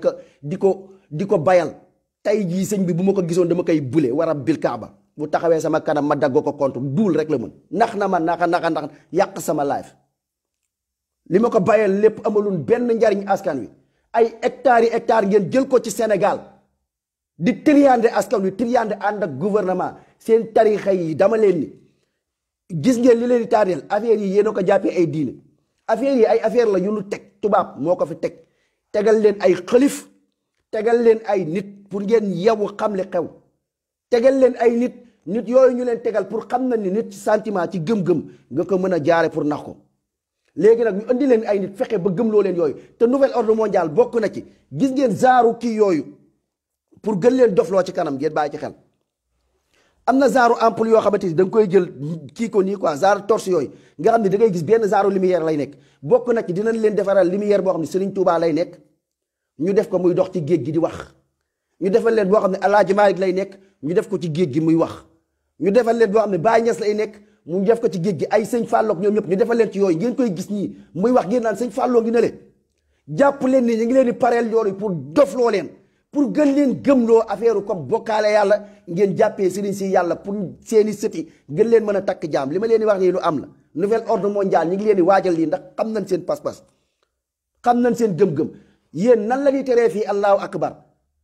di ko bayal. tey jii sëñ bi bu ma ko gisoon dama koy bule war a bil kaaba bu taxawee sama kanam ma daggoo ko compte duul rek la mën nax na ma naxa ndax yàq sama life. li ma ko bayal lépp amalun benn njariñ askan wi ay hectares yi hectares ngeen jël ko ci Sénégal di triande askan wi triande ànd ak gouvernement seen tarixa yi dama leen ni gis ngeen li leen di tardeel affaire yi yéen a ko jàppee ay diine affaire yi ay affaire la yu nu teg tubaab moo ko fi tegal leen ay xalif tegal leen ay nit pour ngeen yewu xam li xew tegal leen ay nit yooyu ñu leen tegal pour xam na ni nit ci sentiment ci gëm-gëm nga ko mën a jaare pour nax ko. léegi nag ñu indi leen ay nit fexe ba gëmloo leen yooyu te nouvel ordre mondial bokk na ci gis ngeen zaaru kii yooyu pour gën leen dofloo ci kanam ngeen bàyyi ci xel. am na zaaru ampoule yoo xamante ni da nga koy jël kii ko nii quoi zaaru torche yooyu nga xam ne da ngay gis benn zaaru lumière lay nekk bokk na ci dinañ leen defaral lumière boo xam ne Serigne Touba lay nekk ñu def ko muy dox ci géej gi di wax. ñu defal leen boo xam ne El Hadj Malick lay nekk ñu def ko ci géej gi muy wax ñu defal leen boo xam ne Baye Niass lay nekk. mu def ko ci géej gi ay sëñ Fallook ñoom ñëpp ñu defal leen ci yooyu ngeen koy gis nii muy wax ngeen naan sëñ Falloo ngi ne leen jàpp leen ni ñu ngi leen di pareel yooyu pour dofloo leen pour gën leen gëmloo affaire comme bokkaale yàlla ngeen jàppee sëriñ si yàlla pour seeni sëti gën leen mën a takk jaam li ma leen di wax nii lu am la. nouvel ordre mondial ñu ngi leen di waajal lii ndax xam nañ seen pas-pas xam nañ seen gëm-gëm yéen nan la ñuy teree fii allahu akbar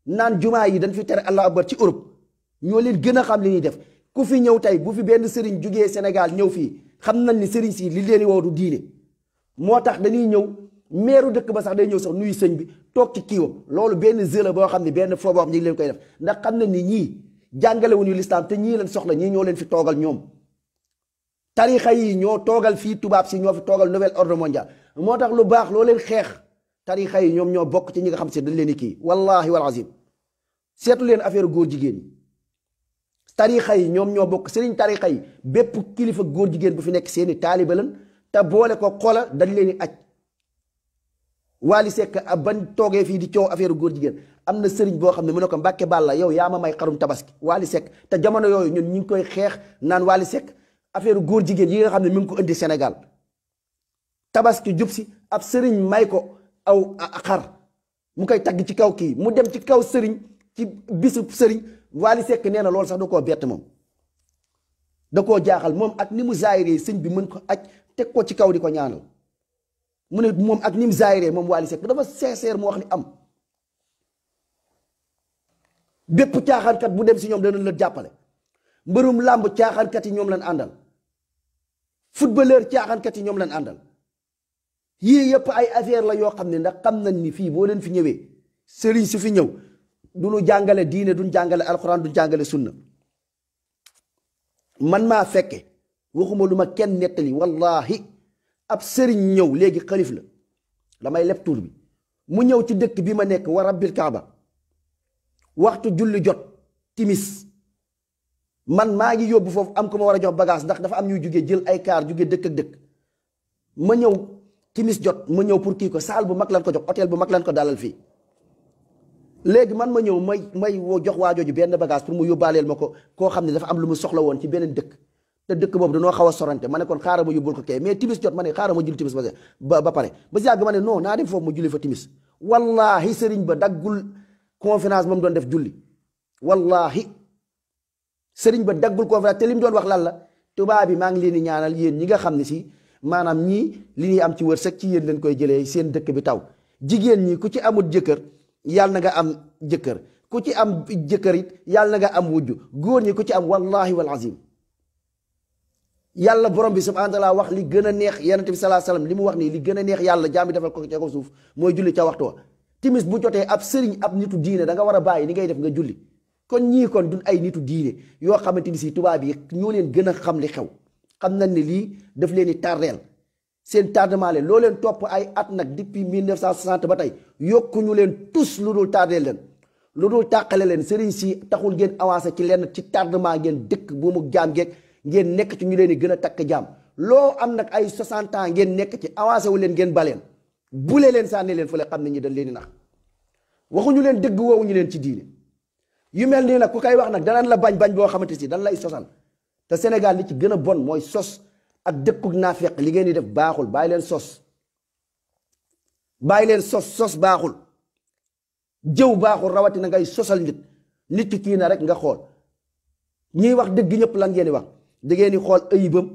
naan jumaa yi dañ fi tere allahu akbar ci Europe ñoo leen gën a xam li ñuy def. ku fi ñëw tey bu fi benn sëriñ jugee Sénégal ñëw fii xam nañ ni sëriñ si li leen di woo du diine moo tax dañuy ñëw meeru dëkk ba sax day ñëw sax nuyu sëñ bi toog ci kiiwam loolu benn jeu la boo xam ne benn foo boo xam ne ñu ngi leen koy def ndax xam nañ ni ñii jàngalewuñu lislaam te ñii leen soxla ñii ñoo leen fi toogal ñoom. tarixa yi ñoo toogal fii tubaab si ñoo fi toogal nouvel ordre mondial moo tax lu baax loo leen xeex tarixa yi ñoom ñoo bokk ci ñi nga xam si dañ leen di kii wallahi wal azim seetu leen affaire góor jigéen ñi. tarixa yi ñoom ñoo bokk sëriñ tarixa yi bépp kilifa góor jigéen bu fi nekk seeni taaliba lan te boole ko xoola dañ leen di aj Wally Seck ban toogee fii di coow affaire góor jigéen am na sëriñ boo xam ne mu ne ko Mbàkke Bàlla yow yaa ma may xarum tabaski Wally Seck te jamono yooyu ñun ñu ngi koy xeex naan Wally Seck affaire góor jigéen yi nga xam ne mi ngi ko indi Sénégal tabaski jub si ab sëriñ may ko aw xar mu koy tagg ci kaw kii mu dem ci kaw sëriñ ci bisu sëriñ Wally Seck nee na loolu sax da koo bett moom da koo jaaxal moom ak ni mu zaayiree sëñ bi mën ko aj teg ko ci kaw di ko ñaanal mu ne moom ak ni mu zaayiree moom Wally Seck dafa sincère mu wax li am bépp caaxaankat bu dem si ñoom danañ la jàppale mbërum làmb caaxaankat yi ñoom lañ àndal footballeur caaxaankat yi ñoom lañ àndal yii yëpp ay affaire la yoo xam ne ndax xam nañ ni fii boo leen fi ñëwee sëriñ su fi ñëw du ñu jàngale diine duñ jàngale alxuraan duñ jàngale sunna man maa fekke waxuma lu ma kenn nettali wallahi ab sëriñ ñëw léegi xalif la damay leb tur bi mu ñëw ci dëkk bi ma nekk wa rabbil kaaba waxtu julli jot timis man maa ngi yóbbu foofu am ko ma war a jox bagage ndax dafa am ñuy jóge jël ay kaar jóge dëkk ak dëkk ma ñëw timis jot ma ñëw pour kii ko saal bu mag lan ko jox hôtel bu mag lan ko dalal fii léegi man ma ñëw may woo jox waajooju benn bagage pour mu yóbbaaleel ma ko koo xam ne dafa am lu mu soxla woon ci beneen dëkk te dëkk boobu dañoo xaw a sorante ma ne kon xaaral ma yóbbul ko kay mais timis jot ma ne xaaral ma julli timis ba pare ba si yàgg ma ne non naa dem foofu ma julli fa timis wallahi sëriñ ba daggul conférence ba mu doon def julli wallahi sëriñ ba daggul conférence te li mu doon wax lan la tubaab bi maa ngi leen di ñaanal yéen ñi nga xam ne si maanaam ñii li ñuy am ci wërsëg ci yéen leen koy jëlee seen dëkk bi taw jigéen ñi ku ci amul jëkkër yàlla na nga am jëkkër ku ci am jëkkër it yàlla na nga am wujju góor ñi ku ci am wallahi wal azim yàlla borom bi subhanahu wa taala wax li gën a neex yonent bi sallallahu alayhi wasallam li mu wax nii li gën a neex yàlla jaam bi defal ko ca ko suuf mooy julli ca waxtu wa timis bu jotee ab sëriñ ab nitu diine da nga war a bàyyi ni ngay def nga julli kon ñii kon duñ ay nitu diine yoo xamante ni si tubaab yi ñoo leen gën a xam li xew xam nañ ne lii daf leen di tardeel seen tardement leen loo leen topp ay at nag depuis 1960 ba tey yokkuñu leen tous lu dul tardeel leen lu dul tàqale leen sëriñ si taxul ngeen avancé ci lenn ci tardement ngeen dëkk bu mu jaam geeg ngeen nekk ci ñu leen di gën a takk jaam loo am nag ay 60 ans ngeen nekk ci avancé wu leen ngeen baleen bule leen sànni leen fële xam ne ñi dañ leen di nax waxuñu leen dëgg woowu ñu leen ci diine yu mel nii nag ku koy wax nag danañ la bañ boo xamante si dan lay sosal te Sénégal li ci gën a bon mooy sos ak dëkkug naafeq li ngeen di def baaxul bàyyi leen sos baaxul jëw baaxul rawatina ngay sosal nit ki kii na rek nga xool ñiy wax dëgg ñëpp lan ngeen di wax da ngeen di xool ayibam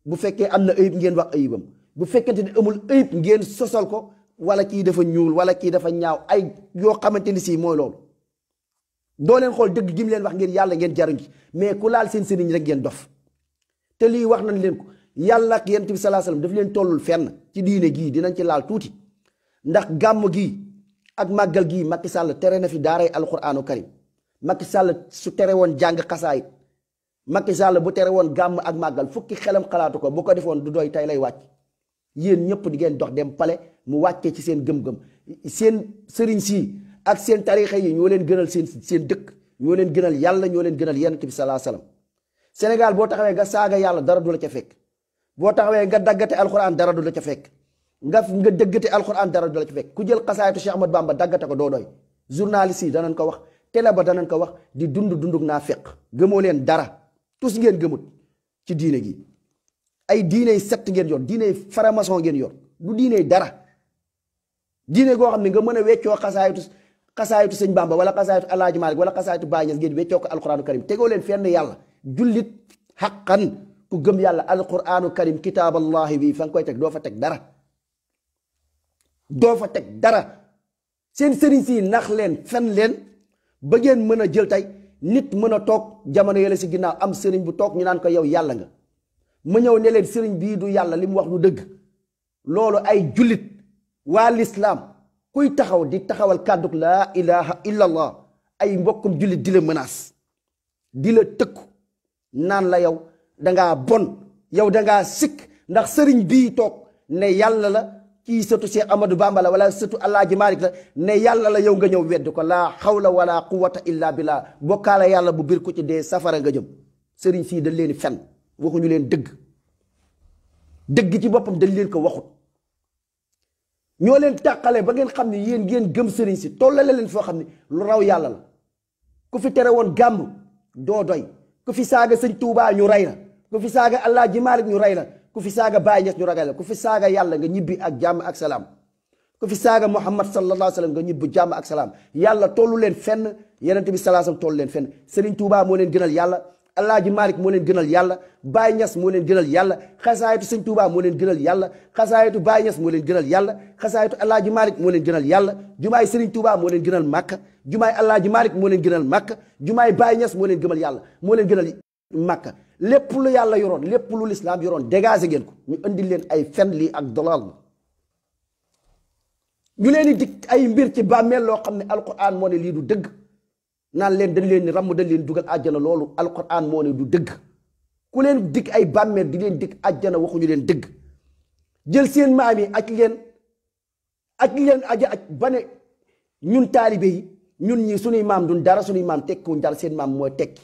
bu fekkee am na ayib ngeen wax ayibam bu fekkente ni amul ayib ngeen sosal ko wala kii dafa ñuul wala kii dafa ñaaw ay yoo xamante ni si mooy loolu doo leen xool dëgg gi mu leen wax ngeen yàlla ngeen jaruñ ci mais ku laal seen sëriñ rek ngeen dof te lii wax nañ leen ko yàlla ak yonent bi sallallahu alayhi wasallam daf leen tollul fenn ci diine gii dinañ ci laal tuuti ndax gàmm gii ak màggal gii Macky Sall tere na fi daaray alquranu karim Macky Sall su tere woon jàng xasaayit Macky Sall bu tere woon gàmm ak màggal fukki xelam xalaatu ko bu ko defoon du doy tey lay wàcc yéen ñëpp di ngeen dox dem pale mu wàccee ci seen gëm-gëm seen sëriñ si ak seen tarixa yi ñoo leen gënal seen dëkk ñoo leen gënal yàlla ñoo leen gënal yonent bi sallallahu alayhi wasallam Sénégal boo taxawee nga saaga yàlla dara du la ca fekk boo taxawee nga daggate alxuraan dara du la ca fekk nga dëggate alxuraan dara du la ca fekk ku jël xasaayatu Cheikh Ahmad Bamba daggate ko doo doy journaliste yi danañ ko wax télé ba danañ ko wax di dundug naa fekk gëmoo leen dara tous ngeen gëmut ci diine gi ay diiney sect ngeen yor diiney faramason ngeen yor du diiney dara diine goo xam ne nga mën a weccoo xasaayatu sëñ Bamba wala xasaayatu Alaaji Maalik wala xasaayatu Baay Ñas ngeen weccoo ko alquranu karim tegoo leen fenn yàlla jullit xaqan ku gëm yàlla alquranu karim kitaaballahi bi fa nga koy teg doo fa teg dara seen sëriñ si nax leen fen leen ba ngeen mën a jël tey nit mën a toog jamono yële si ginnaaw am sëriñ bu toog ñu naan ko yow yàlla nga ma ñëw ne leen sëriñ bii du yàlla li mu wax du dëgg loolu ay jullit waa lislaam kuy taxaw di taxawal kàdduk laa ilaha illa allah ay mbokkum jullit di la menace di la tëkku naan la yow dangaa bon yow dangaa sikk ndax sëriñ bii toog ne yàlla la kii sëtu Cheikh Amadou Bamba la wala sëtu Alaaji Maalik la ne yàlla la yow nga ñëw wedd ko laa xawla wala quwwata illa billah bokkaale yàlla bu biir ku ci dee safara nga jëm sëriñ sii dañ leen fen waxuñu leen dëgg ci boppam dañ leen ko waxut ñoo leen tàqale ba ngeen xam ne yéen ngeen gëm sëriñ si tollale leen foo xam ne lu raw yàlla la ku fi tere woon gàmm doo doy ku fi saaga sëñ Tuubaa ñu rey la ku fi saaga Alaaji Maalik ñu rey la ku fi saaga Baay Ñas ñu ragal la ku fi saaga yàlla nga ñibbi ak jàmm ak salaam ku fi saaga Muhammad sallallahu alayhi wa sallam nga ñibbi jàmm ak salaam yàlla tollu leen fenn yonent bi sallallahu alayhi wa sallam tollu leen fenn sëriñ Tuubaa moo leen gënal yàlla Alaaji Maalik moo leen gënal yàlla Baay Ñas moo leen gënal yàlla xasaayatu sëñ Tuubaa moo leen gënal yàlla xasaayatu Baay Ñas moo leen gënal yàlla xasaayatu Alaaji Maalik moo leen gënal yàlla jumaay sëriñ Tuubaa moo leen gënal Màkka jumaay Alaaji Maalik moo leen gënal Màkka jumaay Baay Ñas moo leen gëmal yàlla moo leen gënal Màkka lépp lu yàlla yoroon lépp lu lislaam yoroon dégagé ngeen ko ñu indi leen ay fen lii ak dolal la ñu leen di dig ay mbir ci bàmmeel loo xam ne alquran moo ne lii du dëgg naan leen dañ leen ni ramm dañ leen dugal àjjana loolu alquran moo ne du dëgg ku leen dig ay bàmmeel di leen dig àjjana waxuñu leen dëgg jël seen maam yi ak leen aja aj ba ne ñun taalibe yi ñun ñi suñuy maam duñ dara suñuy maam tekkiwuñ dara seen maam mooy tekki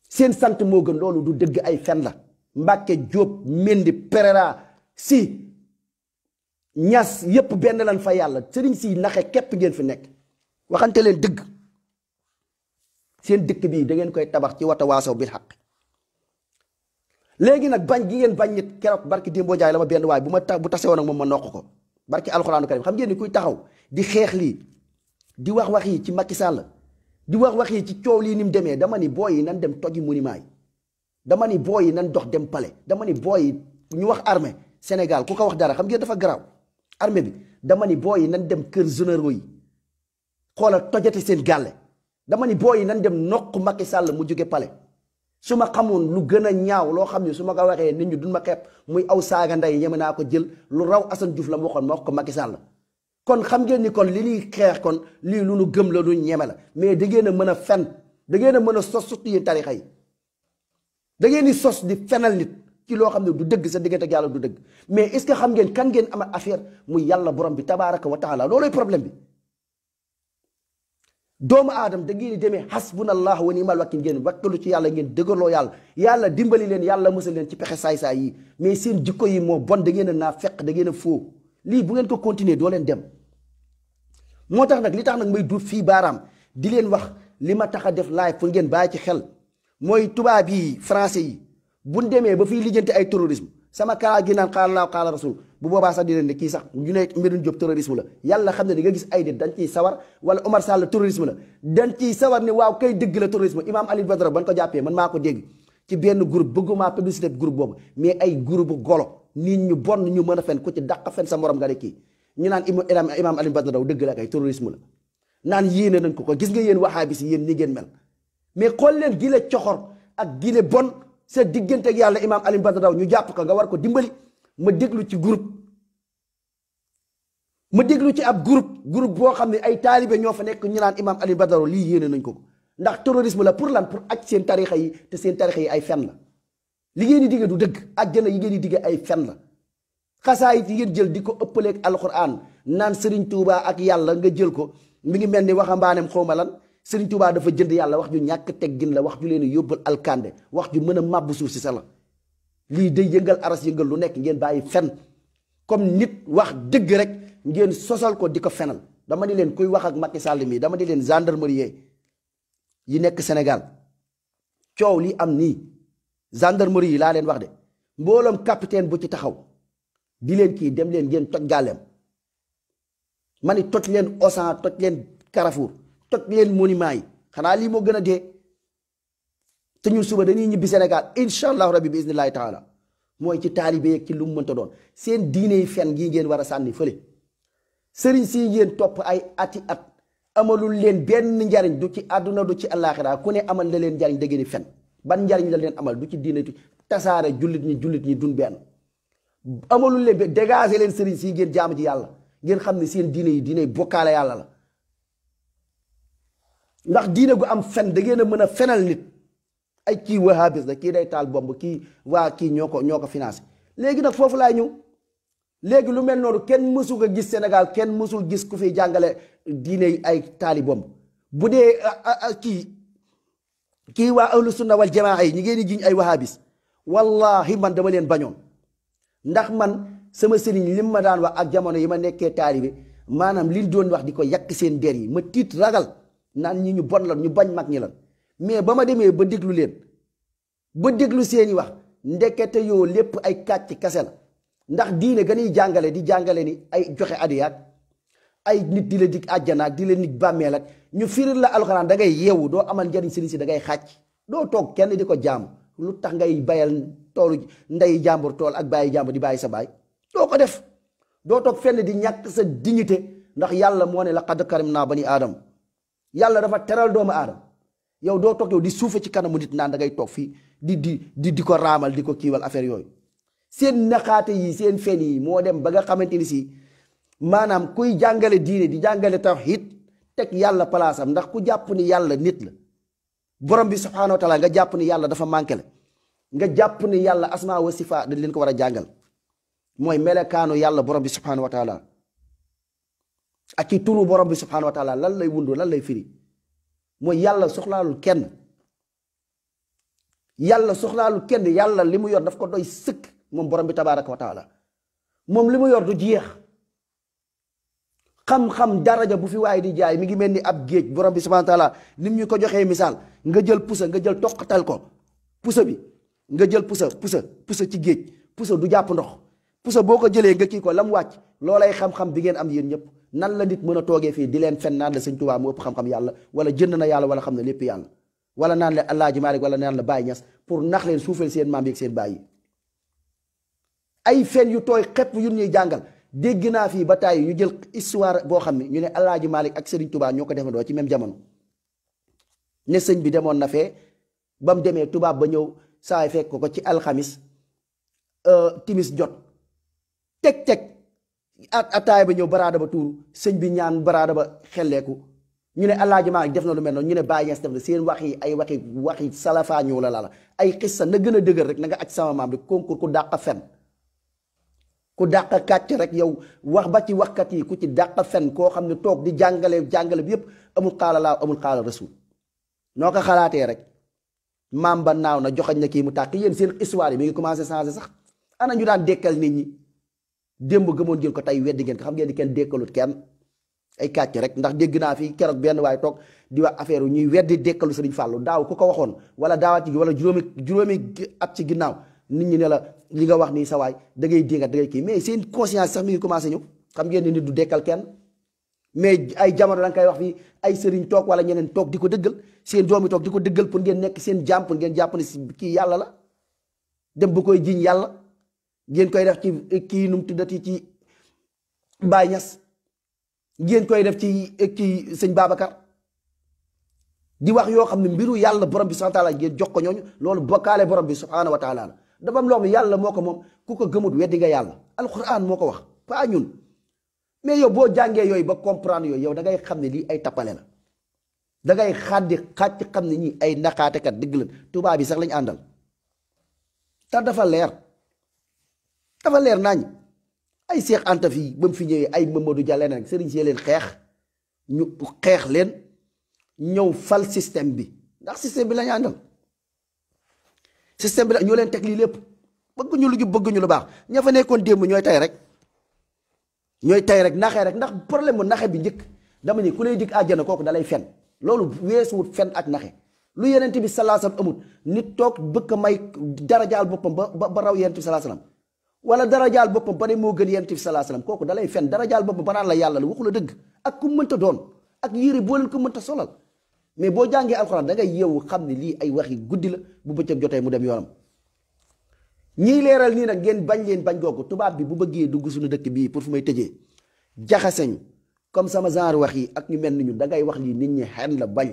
seen sant moo gën loolu du dëgg ay fen la Mbàkke Jóob Mendi Pereira si Ñas yépp benn lan fa yàlla sëriñ si naxe képp ngeen fi nekk waxante leen dëgg. seen dëkk bii da ngeen koy tabax ci watawaasaw bil xaq. léegi nag bañ gi ngeen bañ nit keroog barki Dembo Jaay la ma benn waay bu tase woon ak moom ma noq ko barki alxuraanu karim xam ngeen ni kuy taxaw di xeex lii di wax yi ci Macky Sall di wax yi ci coow lii ni mu demee dama ni booy yi nan dem toji monument yi dama ni booy yi nan dox dem palais dama ni booy yi ñu wax armée Sénégal ku ko wax dara xam ngeen dafa garaaw armée bi dama ni booy yi nan dem kër généraux yi xoolal tojati seen gàlle dama ni booy yi nan dem noq Macky Sall mu jóge palais su ma xamoon lu gën a ñaaw loo xam ne su ma ko waxee nit ñi duñ ma xeeb muy aw saaga ndey ñeme naa ko jël lu raw Assane Diouf la ma waxoon ma wax ko Macky Sall kon xam ngeen ni kon li ñuy xeex kon lii lu nu gëm la lu ñeme la mais da ngeen a mën a fen da ngeen a mën a sos surtout yéen tarixa yi da ngeen di sos di fenal nit ci loo xam ne du dëgg sa diggante ak yàlla du dëgg mais est-ce que xam ngeen kan ngeen am affaire muy yàlla borom bi tabaaraka wa taala loolooy problème bi. doomu aadama da ngeen di demee hasbunallah wa ni'mal wakiil ngeen wakkalu ci yàlla ngeen dëgërloo yàlla dimbali leen yàlla musal leen ci pexe saay-saay yi mais seen jikko yi moo bon da ngeen a naa fekk da ngeen a foo lii bu ngeen ko continuer doo leen dem. moo tax nag li tax nag may duut fii baaraam di leen wax li ma tax a def live pour ngeen bàyyi ci xel mooy tubaab yi français yi buñ demee ba fiy lijjanti ay terrorisme sama kaa gi naan xaala laahu xaala rasul bu boobaa sax di leen ne kii sax ñu ne Medoune Diop terrorisme la yàlla xam ne di nga gis ay nit dañ ciy sawar wala Omar Sall terrorisme la dañ ciy sawar ne waaw kay dëgg la terrorisme Imam Ali Badara ban ko jàppee man maa ko dégg ci benn groupe bëgguma publicité groupe boobu mais ay groupe golo nit ñu bon ñu mën a fen ku ci dàq fen sa morom nga ne kii ñu naan Imam Ali Badara dëgg la kay terrorisme la naan yéene nañ ko gis nga yéen wahabis yi yéen ni ngeen mel mais xool leen gile coxor ak gile bon sa diggante ak yàlla Imam Ali Badara ñu jàpp ko nga war ko dimbali ma déglu ci ab groupe boo xam ne ay taalibe ñoo fa nekk ñu naan Imam Ali Badara lii yéene nañ ko ndax terrorisme la pour lan pour aj seen tarixa yi te seen tarixa yi ay fen la li ngeen di digge du dëgg àjjana yi ngeen di digge ay fen la xasaayit yi ngeen jël di ko ëppaleeg alquran naan Serigne Touba ak yàlla nga jël ko mi ngi mel ni waxambaaneem xawma lan Serigne Touba dafa jënd yàlla wax ju ñàkk teggin la wax ju leen yóbbal alkande wax ju mën a màbb suuf si sa la lii day yëngal aras yëngal lu nekk ngeen bàyyi fen comme nit wax dëgg rek ngeen sosal ko di ko fenal dama di leen kuy wax ak Macky Sall mi dama di leen gendarmerie yi nekk Sénégal coow li am nii gendarmerie yi laa leen wax de mbooloom capitaine bu ci taxaw di leen kii dem leen ngeen toj gàlleem ma ni toj leen Auchan toj leen Carrefour toj leen monument yi xanaa lii moo gën a dee te ñun suba dañuy ñibbi Sénégal incha allahu rabbi bi isnillahi taala mooy ci taalibe yeeg ci lu mu mënta doon seen diine yi fen gii ngeen war a sànni fële sëriñ si ngeen topp ay ati at amalul leen benn njariñ du ci àdduna du ci àllaaxira ku ne amal na leen njariñ da ngeen di fen ban njariñ la leen amal du ci diine tasaare jullit ñi dun benn amalul leen ba dégager leen sëriñ si ngeen jaamu ji yàlla ngeen xam ne seen diine yi diine bokkaale yàlla la ndax diine gu am fen da ngeen a mën a fenal nit ay kii wahabis la kii day taal bomb kii waa kii ñoo ko financé léegi nag foofu laay ñëw léegi lu mel noonu kenn mësul ko gis Sénégal kenn mësul gis ku fi jàngale diine ay taali bomb bu dee kii waa ahlu sunna wal jamaa yi ñi ngeen di jiñ ay wahabis wallahi man dama leen bañoon ndax man sama sëriñ lim ma daan wax ak jamono yi ma nekkee taalibe maanaam liñ doon wax di ko yàq seen der yi ma tiit ragal naan ñi ñu bon la ñu bañ mag ñi lan mais ba ma demee ba déglu leen ba déglu seeni wax ndekete yoo lépp ay kàcc kase la ndax diine ganuy jàngale di jàngale ni ay joxe adiyaat ay nit di la dig àjjanaak di la nit bàmmeel ak ñu firil la alxuraan da ngay yeewu doo amal njariñ sëriñ si da ngay xàcc doo toog kenn di ko jaamu lu tax ngay bayal toolu ndey jàmbur tool ak bàyyi jàmbur di bàyyi sa baay doo ko def doo toog fenn di ñàkk sa dignité ndax yàlla moo ne laqad karamnaa bani aadam yàlla dafa teral doomu aadama yow doo toog yow di suufe ci kanamu nit naan da ngay toog fii di ko raamal di ko kiiwal affaire yooyu seen naxaate yi seen fen yi moo dem ba nga xamante ni si maanaam kuy jàngale diine di jàngale tawhid teg yàlla palaasam ndax ku jàpp ni yàlla nit la borom bi subhaanahu wa taala nga jàpp ni yàlla dafa manqué la nga jàpp ni yàlla asma wa sifa dañ leen ko war a jàngal mooy melekaanu yàlla borom bi subhaanahu wa taala ak ci turu borom bi subhaanahu wa taala lan lay wundu lan lay firi mooy yàlla soxlaalul kenn yàlla li mu yor daf ko doy sëkk moom borom bi tabaaraka wa taala moom li mu yor du jeex xam-xam daraja bu fi waaye di jaay mi ngi mel ni ab géej borom bi subhanahu wa taala nim ñu ko joxee misaal nga jël pusa nga jël toqatal ko pusa bi nga jël pusa ci géej pusa du jàpp ndox pusa boo ko jëlee nga kii ko la mu wàcc loolay xam-xam bi ngeen am yéen ñëpp nan la nit mën a toogee fii di leen fen naan la sëñ Tuubaa mu ëpp xam-xam yàlla wala jënd na yàlla wala xam na lépp yàlla wala naan la Alaaji Maalik wala naan la Baay Ñas pour nax leen suufeel seen maam yi ak seen baay yi ay fen yu tooy xepp yu ñuy jàngal dégg naa fii ba tàyyi ñu jël histoire boo xam ne ñu ne Alaaji Maalik ak Serigne Touba ñoo ko defandoo ci même jamono ne sëñ bi demoon na fee ba mu demee tubaab ba ñëw saay fekk ko ci alxamis timis jot teg ataay ba ñëw baraada ba tuuru sëñ bi ñaan baraada ba xelleeku ñu ne Alaaji Maalik def na lu mel noonu ñu ne Baay Ñas def na seen wax yi ay waxi salafaa ñëw la ay xissa na gën a dëgër rek na nga aj sama maam bi concours ku dàq fen ku dàq kàcc rek yow wax ba ci waxkat yi ku ci dàq fen koo xam ne toog di jàngale bi yépp amul xaala laaw amul xaala rasul noo ko xalaatee rek maam ba naaw na joxañ na kii mu tàkk yéen seen histoire yi mi ngi commencé changer sax ana ñu daan dekkal nit ñi démb gëmoon ngeen ko tey weddi ngeen ko xam ngeen ni kenn dekkalut kenn ay kàcc rek ndax dégg naa fi keroog benn waaye toog di wax affaire ñuy weddi dekkalu Sëriñ Fàllu daaw ku ko waxoon wala daawaat ci wala juróomi at ci ginnaaw nit ñi ne la li nga wax nii sa waay da ngay dingat da ngay kii mais seen conscience sax mi ngi commencé ñëw xam ngeen ni nit du dekkal kenn mais ay jamono da nga koy wax fii ay sëriñ toog wala ñeneen toog di ko dëggal seen doomi toog di ko dëggal pour ngeen nekk seen jàmm pour ngeen jàpp ne si kii yàlla la dem ba koy jiñ yàlla ngeen koy def ci kii nu mu tuddati ci Baay Ñas ngeen koy def ci kii sëñ Babacar di wax yoo xam ne mbiru yàlla borom bi subhanahu wa taala ngeen jox ko ñooñu loolu bokkaale borom bi subhanahu wa taala la dafa am loo xam ne yàlla moo ko moom ku ko gëmut weddi nga yàlla alquran moo ko wax pas ñun mais yow boo jàngee yooyu ba comprendre yooyu yow da ngay xam ne lii ay tappale la da ngay xàcc xam ne ñii ay naxaatekat dëgg la tubaab bi sax lañ àndal te dafa leer nañ ay Seex Anta fii ba mu fi ñëwee ay Mamadou Dia leneen rek sëriñ si leen xeex ñu xeex leen ñëw fal système bi ndax système bi lañ àndal système bi la ñoo leen teg lii lépp bëgguñu lu jub bëgguñu lu baax ña fa nekkoon démb ñooy tay rek naxee rek ndax problème mu naxe bi njëkk dama ni ku lay dig àjjana kooku dalay fen loolu weesuwut fen ak naxe lu Yonent bi sallallahu alayhi wasallam amut nit toog bëgg a may darajaal boppam ba raw Yonent bi sallallahu alayhi wasallam wala darajaal boppam ba ne moo gën Yonent bi sallallahu alayhi wasallam kooku dalay fen darajaal boppam ba naan la yàlla la waxu la dëgg ak ku mënta doon ak yére boo leen ko mënta solal mais boo jàngee alxuraan da ngay yeewu xam ne lii ay waxi guddi la bu bëccëg jotee mu dem yoonam ñiy leeral nii nag ngeen bañ leen bañ googu tubaab bi bu bëggee dugg suñu dëkk bii pour fu may tëjee jaxaseñu comme sama genre wax yi ak ñu mel ni ñun da ngay wax lii nit ñi xen la bañ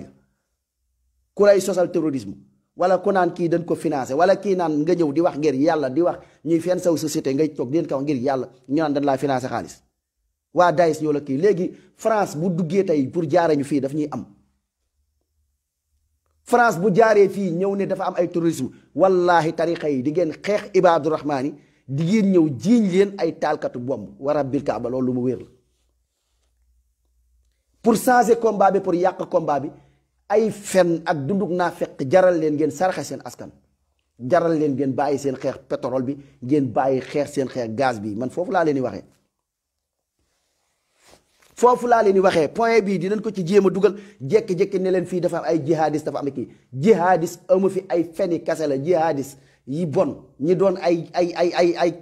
ku lay sosal terrorisme wala ku naan kii dañ ko financé wala kii naan nga ñëw di wax ngir yàlla di wax ñuy fenn saw société ngay toog di leen ko wax ngir yàlla ñu naan dañ laa financé xaalis waa Daesh ñoo la kii léegi France bu duggee tey pour jaare ñu fii daf ñuy am France bu jaaree fii ñëw ne dafa am ay terrorisme wallahi tarixa yi di ngeen xeex ibaadu rahmaan yi di ngeen ñëw jiiñ leen ay taalkatu bomb wa rabbil kaaba loolu lu mu wér la pour changer combat bi pour yàq combat bi ay fen ak dunduk naa fekk jaral leen ngeen saraxe seen askan jaral leen ngeen bàyyi seen xeex pétrole bi ngeen bàyyi xeex seen xeex gaz bi man foofu laa leen di waxee point bii dinañ ko ci jéem a dugal jékki-jékki ne leen fii dafa am ay jihadis dafa am kii jihadis amu fi ay feni kase la jihadis yi bon ñi doon ay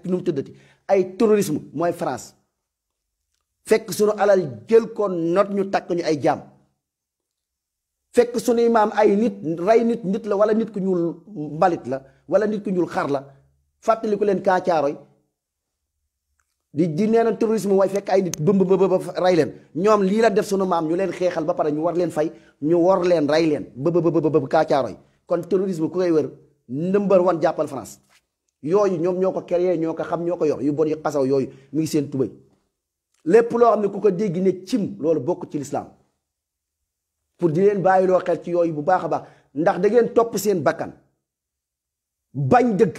nu mu tëddati ay terrorisme mooy France fekk sunu alal jël ko not ñu takk ñu ay jaam fekk sunuy maam ay nit rey nit la wala nit ku ñuul mbalit la wala nit ku ñuul xar la fàttali ko leen kaacaaroy di neenal terrorisme mooy fekk ay nit bëmb ba rey leen ñoom lii la def sunu maam ñu leen xeexal ba pare ñu war leen fay ñu war leen rey leen ba kaacaaroy kon terrorisme ku koy wër number one jàppal France yooyu ñoom ñoo ko créé ñoo ko xam ñoo ko yor yu bon yu xasaw yooyu mu ngi seen tubay lépp loo xam ne ku ko dégg ne cim loolu bokk ci lislaam pour di leen bàyyiloo xel ci yooyu bu baax a baax ndax da ngeen topp seen bakkan bañ dëgg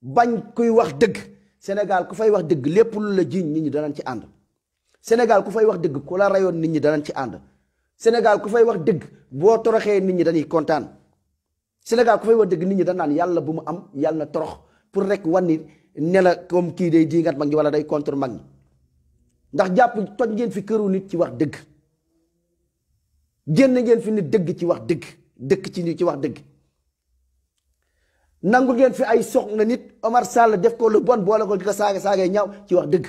bañ kuy wax dëgg Sénégal ku fay wax dëgg lépp lu la jiiñ nit ñi danañ ci ànd Sénégal ku fay wax dëgg ku la rayoon nit ñi danañ ci ànd Sénégal ku fay wax dëgg boo toroxee nit ñi dañuy kontaan Sénégal ku fay wax dëgg nit ñi dañ naan yàlla bu mu am yàlla na torox pour rek wan ni ne la comme kii day diingat mag ñi wala day contre mag ñi ndax jàpp toj ngeen fi këru nit ci wax dëgg, génn ngeen fi nit dëgg ci wax dëgg, dëkk ci nit ci wax dëgg, nangu ngeen fi ay soxna nit Omar Sall def ko lu bon boole ko di ko saagay ñaaw ci wax dëgg.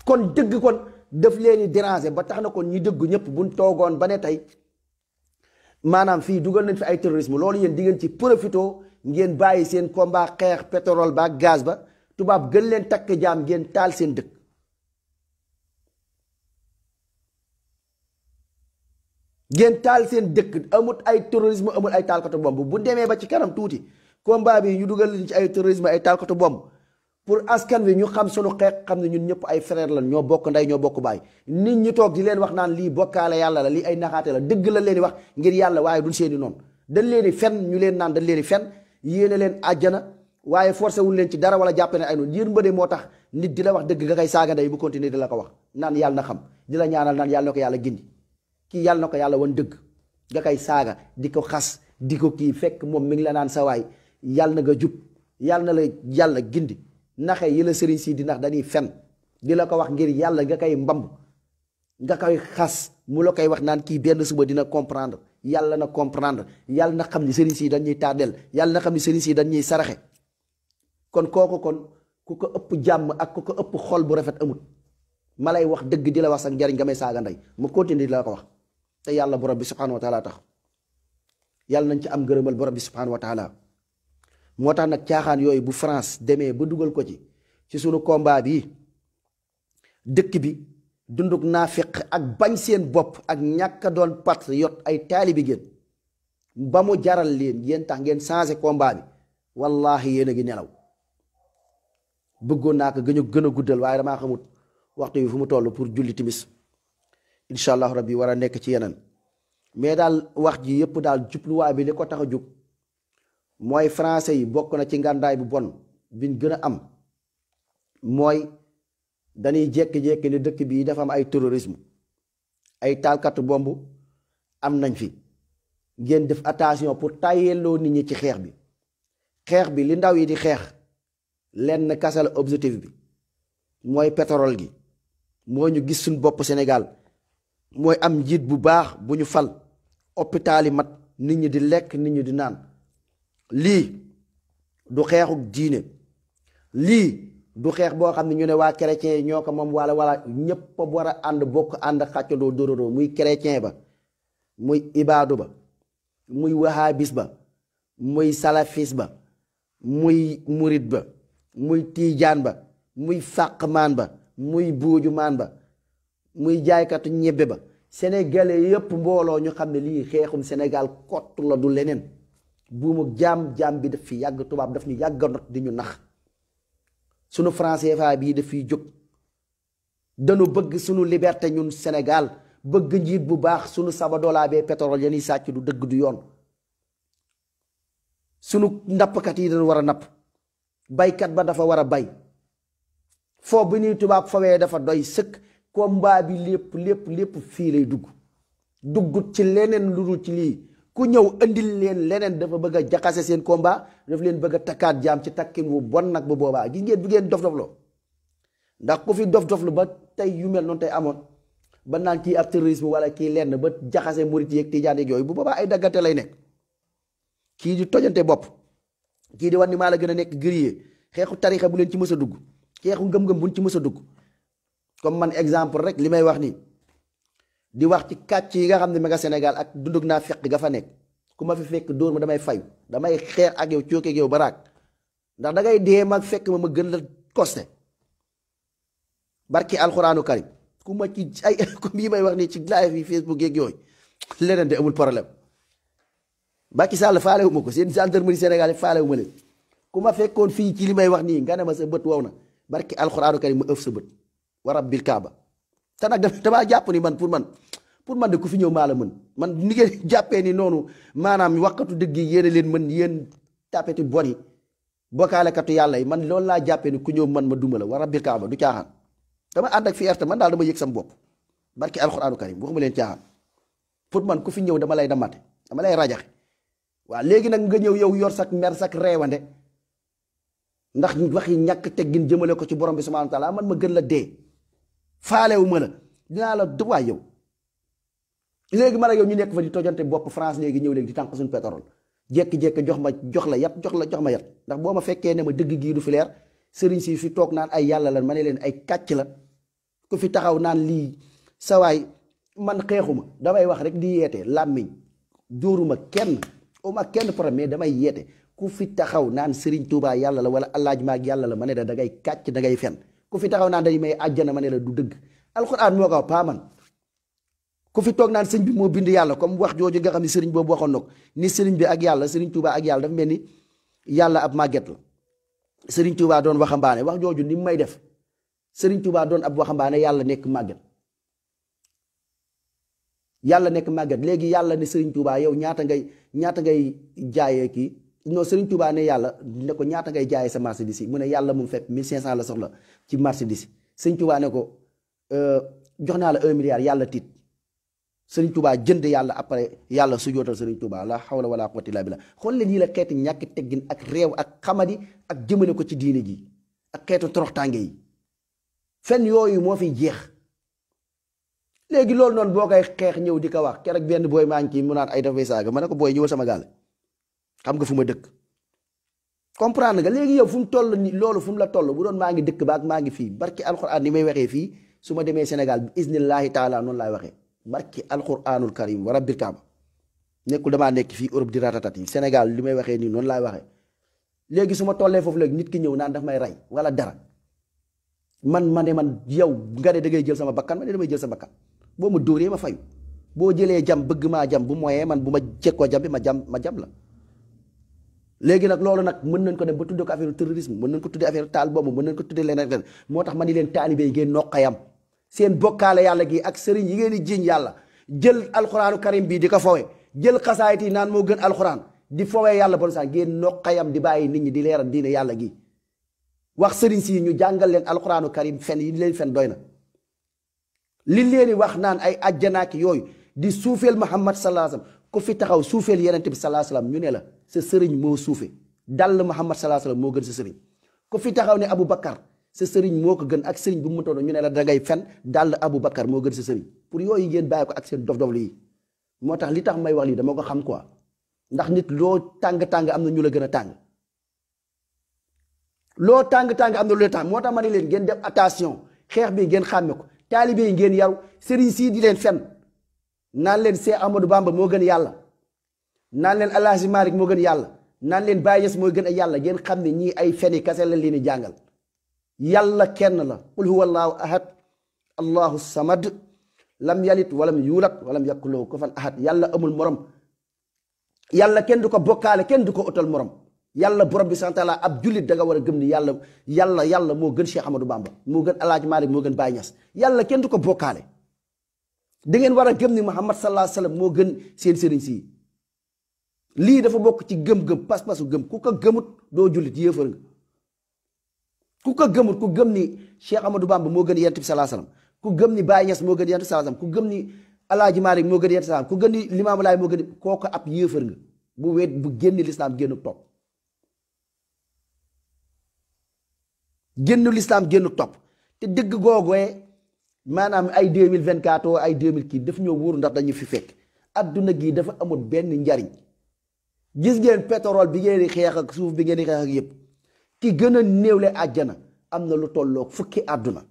kon dëgg kon daf leen di déranger ba tax na kon ñi dëgg ñëpp buñ toogoon ba ne tey maanaam fii dugal nañ fi ay terrorisme loolu yéen di ngeen ci profito ngeen bàyyi seen combat xeex pétrole ba gaz ba tubaab gën leen takk jaam ngeen taal seen dëkk. ngeen taal seen dëkk amut ay terrorisme amul ay taalkatu bomb bu demee ba ci kanam tuuti combat bi ñu dugal leen ci ay terrorisme ay taalkatu bomb pour askan wi ñu xam sunu xeex xam ne ñun ñëpp ay frère lan ñoo bokk ndey ñoo bokk baay nit ñi toog di leen wax naan lii bokkaale yàlla la lii ay naxaate la dëgg la leen di wax ngir yàlla waaye duñ seeni noonu dañ leen di fen ñu leen naan dañ leen di fen yéene leen àjjana waaye forcé wul leen ci dara wala jàppe ne ay noonu yéen mbëde moo tax nit di la wax dëgg nga koy saaga ndey bu continuer di la ko wax naan yàlla na xam di la ñaanal naan yàlla na ko yàlla gindi kii yàlla na ko yàlla wan dëgg nga koy saaga di ko xas di ko kii fekk moom mi ngi la naan sa waay yàlla na nga jub yàlla na la yàlla gindi naxe yi la sëriñ si di nax dañuy fen di la ko wax ngir yàlla nga koy mbamb nga koy xas mu la koy wax naan kii benn suba dina comprendre yàlla na comprendre yàlla na xam ni sëriñ si dañuy tardel yàlla na xam ni sëriñ si dañuy saraxe kon kooku kon ku ko ëpp jàmm ak ku ko ëpp xol bu rafet amut ma lay wax dëgg di la wax sax njariñ nga may saaga ndey mu continuer di la ko wax te yàlla borom bi subhanahu wa taala tax yàlla nañ ci am gërëmal borom bi subhanahu wa taala moo tax nag caaxaan yooyu bu France demee ba dugal ko ci sunu combat bi dëkk bi dunduk naafiq ak bañ seen bopp ak ñàkk a doon patriote ay taalibi ngeen ba mu jaral leen yéen tax ngeen changé combat bi wallahi yéen a ngi nelaw bëggoon naa ko gën a guddal waaye damaa xamut waxtu bi fu mu toll pour julli timis incha allah rabbi war a nekk ci yeneen mais daal wax ji yëpp daal jubluwaay bi li ko tax a jóg mooy français yi bokk na ci ngàndaay bu bon biñ gën a am mooy dañuy jékki-jékki ne dëkk bii dafa am ay terrorisme ay taalkatu bomb am nañ fi ngeen def attention pour tàyyelloo nit ñi ci xeex bi li ndaw yi di xeex lenn kasal objectif bi mooy pétrole gi moo ñu gis suñ bopp Sénégal mooy am njiit bu baax bu ñu fal hôpital yi mat nit ñi di lekk nit ñi di naan lii du xeexu diine lii du xeex boo xam ne ñu ne waa chrétien yi ñoo ko moom wala ñépp a war a ànd bokk ànd xàccandoo dóoróoroo muy chrétien ba muy ibaadu ba muy wahabis ba muy salafis ba muy murit ba muy tiijaan ba muy fàqmaan ba muy buujumaan ba muy jaaykatu ñebbe ba sénégalais yépp mbooloo ñu xam ne lii xeexum Sénégal kott la du leneen buumu jaam bi daf fi yàgg tubaab daf ñu yàgg not di ñu nax sunu français fa bii daf fiy jóg dañu bëgg sunu liberté ñun Sénégal bëgg njiit bu baax sunu sabadoolaa bee pétrole yeni sàcc du dëgg du yoon sunu nappkat yi dañu war a napp baykat ba dafa war a bay foo bi ñuy tubaab fawee dafa doy sëkk combat bi lépp fii lay duggut ci leneen lu dul ci lii ku ñëw andil leen leneen dafa bëgg a jaxase seen combat daf leen bëgg a takkaat jaam ci takkin wu bon nag bu boobaa gis ngeen bu ngeen dof-dofloo ndax ku fi dof-doflu ba tey yu mel noonu tey amoon ba naan kii ab terrorisme wala kii lenn ba jaxase murit yeeg tijaan yeeg yooyu bu boobaa ay daggante lay nekk kii di tojante bopp kii di wan ni maa la gën a nekk guerrier xeexu tarixa bu leen ci mës a dugg xeexu ngëm-ngëm buñ ci mës a dugg comme man exemple rek li may wax nii di wax ci kàcc yi nga xam ne ma nga Sénégal ak dundug naa fekk ga fa nekk ku ma fi fekk dóor ma damay fayu damay xeex ak yow cooke ak yow baraak ndax dangay dee mag fekk ma gën la koste barki alxuraanu karim ku ma ci ay comme yi may wax nii ci live yi Facebook yeeg yooyu leneen de amul problème Macky Sall faalewu ma ko seen gendarmerie Sénégal yi faalewu ma leen ku ma fekkoon fii ci li may wax nii nga ne ma sa bët wow na barki alxuraanu karim ma ëf sa bët wa rabbil kaaba te nag damaa jàpp ni man pour man de ku fi ñëw maa la mën man ni ngeen jàppee ni noonu maanaam waxkatu dëgg yi yéen a leen mën yéen tapeti bon yi bokkaalekatu yàlla yi man loolu laa jàppee ni ku ñëw man ma duma la wa rabbil kaaba du caaxaan dama ànd ak fierté man daal dama yëg sam bopp barki alxuraanu karim waxuma leen caaxaan pour man ku fi ñëw dama lay damate dama lay rajaxe waaw léegi nag nga ñëw yow yor sak mer sak reewande ndax wax yi ñàkk teggin jëmale ko ci borom bi subhanahu wa taala man ma gën la dee faalewu ma la dinaa la waay yow léegi man ak yow ñu nekk fa di tojante bopp France léegi ñëw léegi di tànq suñu pétrole jékki-jékki jox la yat jox ma yat ndax boo ma fekkee ne ma dëgg gii du fi leer sëriñ si fi toog naan ay yàlla lan ma ne leen ay kàcc la ku fi taxaw naan lii sawaay man xeexuma damay wax rek di yeete làmmiñ dóoruma kenn uma kenn problème mais damay yeete ku fi taxaw naan Serigne Touba yàlla la wala allaaj maag yàlla la ma ne la da ngay kàcc da ngay fen ku fi taxaw naan dañu may àjjana ma ne la du dëgg alxuraan moo ko paa man ku fi toog naan sëñ bi moo bind yàlla comme wax jooju nga xam ne sëriñ boobu waxoon na ko ni sëriñ bi ak yàlla Serigne Touba ak yàlla dafa mel ni yàlla ab màgget la Serigne Touba doon waxambaane wax jooju ni may def Serigne Touba doon ab waxambaane yàlla nekk màgget léegi yàlla ne Serigne Touba yow ñaata ngay jaayee kii non Serigne Touba ne yàlla ne ko ñaata ngay jaayee sa Mercedes yi mu ne yàlla mu fekk 1500 la soxla ci Mercedes Serigne Touba ne ko jox naa la 1 milliard yàlla tiit Serigne Touba jënd yàlla après yàlla su jootal Serigne Touba la hawla wala quwwata illa billah xool leen yi la xeeti ñàkk teggin ak réew ak xamadi ak jëmale ko ci diine ji ak xeetu toroxtànge yi fen yooyu moo fiy jeex léegi loolu noonu boo koy xeex ñëw di ko wax keroog benn booy maa ngi kii mu naan ay dafay saaga ma ne ko booy ñëwal sama gaal xam nga fu ma dëkk comprendre nga léegi yow fu mu toll ni loolu fu mu la toll bu doon maa ngi dëkk ba ak maa ngi fii barki alxuraan ni may waxee fii su ma demee Sénégal bi isnillahi taala noonu laay waxee barki alxuraanul karim wa rabbil kaaba nekkul damaa nekk fii Europe di ratatat yi Sénégal li may waxee nii noonu laay waxee léegi su ma tollee foofu léegi nit ki ñëw naan daf may rey wala dara man yow nga ne da ngay jël sama bakkan ma ne damay jël sa bakkan boo ma dóoree ma fayu boo jëlee jam bëgg maa jam bu moyee man bu ma jekkoo jam bi ma jam la léegi nag loolu nag mën nañ ko dem ba tuddee ko affaire terrorisme mën nañ ko tuddee affaire taal boobu mën nañ ko tuddee leneen moo tax ma ni leen taalibe yi ngeen noqayam seen bokkaale yàlla gi ak sëriñ yi ngeen di jiiñ yàlla jël alxuraanu karim bii di ko fowe jël xasaayit yi naan moo gën alxuraan di fowee yàlla bon sax ngeen noqayam di bàyyi nit ñi di leeral diine yàlla gi wax sëriñ si ñu jàngal leen alxuraanu karim fen yi leen fen doy na li leen wax naan ay ajjanaaki yooyu di suufeel Muhammad sallallahu alayhi wasallam ku fi taxaw suufeel yenente bi sallallahu alayhi wasallam ñu ne la sa sëriñ moo suufe dal Muhammad sallallahu alayhi wasallam moo gën sa sëriñ ku fi taxaw ne Abu Bakar sa sëriñ moo ko gën ak sëriñ bu mu toll ñu ne la da ngay fen dal Abu Bakar moo gën sa sëriñ pour yooyu ngeen bàyyi ko ak seen dof-dof lii moo tax li tax may wax lii dama ko xam quoi ndax nit loo tàng-tàng am na ñu la gën a tàng loo tàng-tàng am na lu la tàng moo tax ma ne leen ngeen def attention xeex bi ngeen xàmme ko taalibe yi ngeen yaru sëriñ sii di leen fen naan leen Seex Ahmadou Bamba moo gën yàlla naan leen El Hadji Malick moo gën yàlla naan leen Baye Niass moo gën a yàlla ngeen xam ne ñii ay feni kase la leen di jàngal yàlla kenn la qul huwa allahu ahad allahu samad lam yalit walam yuulat walam yakul lahu kufuwan ahad yàlla amul morom yàlla kenn du ko bokkaale kenn du ko utal morom yàlla borom bi sant la ab jullit da nga war a gëm ni yàlla moo gën Cheikh Ahmadou Bamba moo gën El Hadji Malick moo gën Baye Niass yàlla kenn du ko bokkaale da ngeen war a gëm ni Muhammad sallallahu alayhi wasallam moo gën seen sëriñ si lii dafa bokk ci gëm-gëm pas-pasu gëm ku ko gëmut doo jullit yéefar nga ku ko gëmut ku gëm ni Cheikh Ahmadou Bamba moo gën yonent bi sallallahu alayhi wasallam ku gëm ni Baye Niass moo gën yonent bi sallallahu alayhi wasallam ku gëm ni El Hadji Malick moo gën yonent bi sallallahu alayhi wasallam ku gëm ni Limaamu Laay moo gën kooku ab yéefar nga bu weet bu génn lislaam génn topp génn lislaam génn topp te dëgg googee maanaam ay 2024 oo ay 2000 kii daf ñoo wóoru ndax dañu fi fekk adduna gii dafa amul benn njariñ gis ngeen pétrole bi ngeen di xeex ak suuf bi ngeen di xeex ak yépp ki gën a néewle àjjana am na lu tolloog fukki àdduna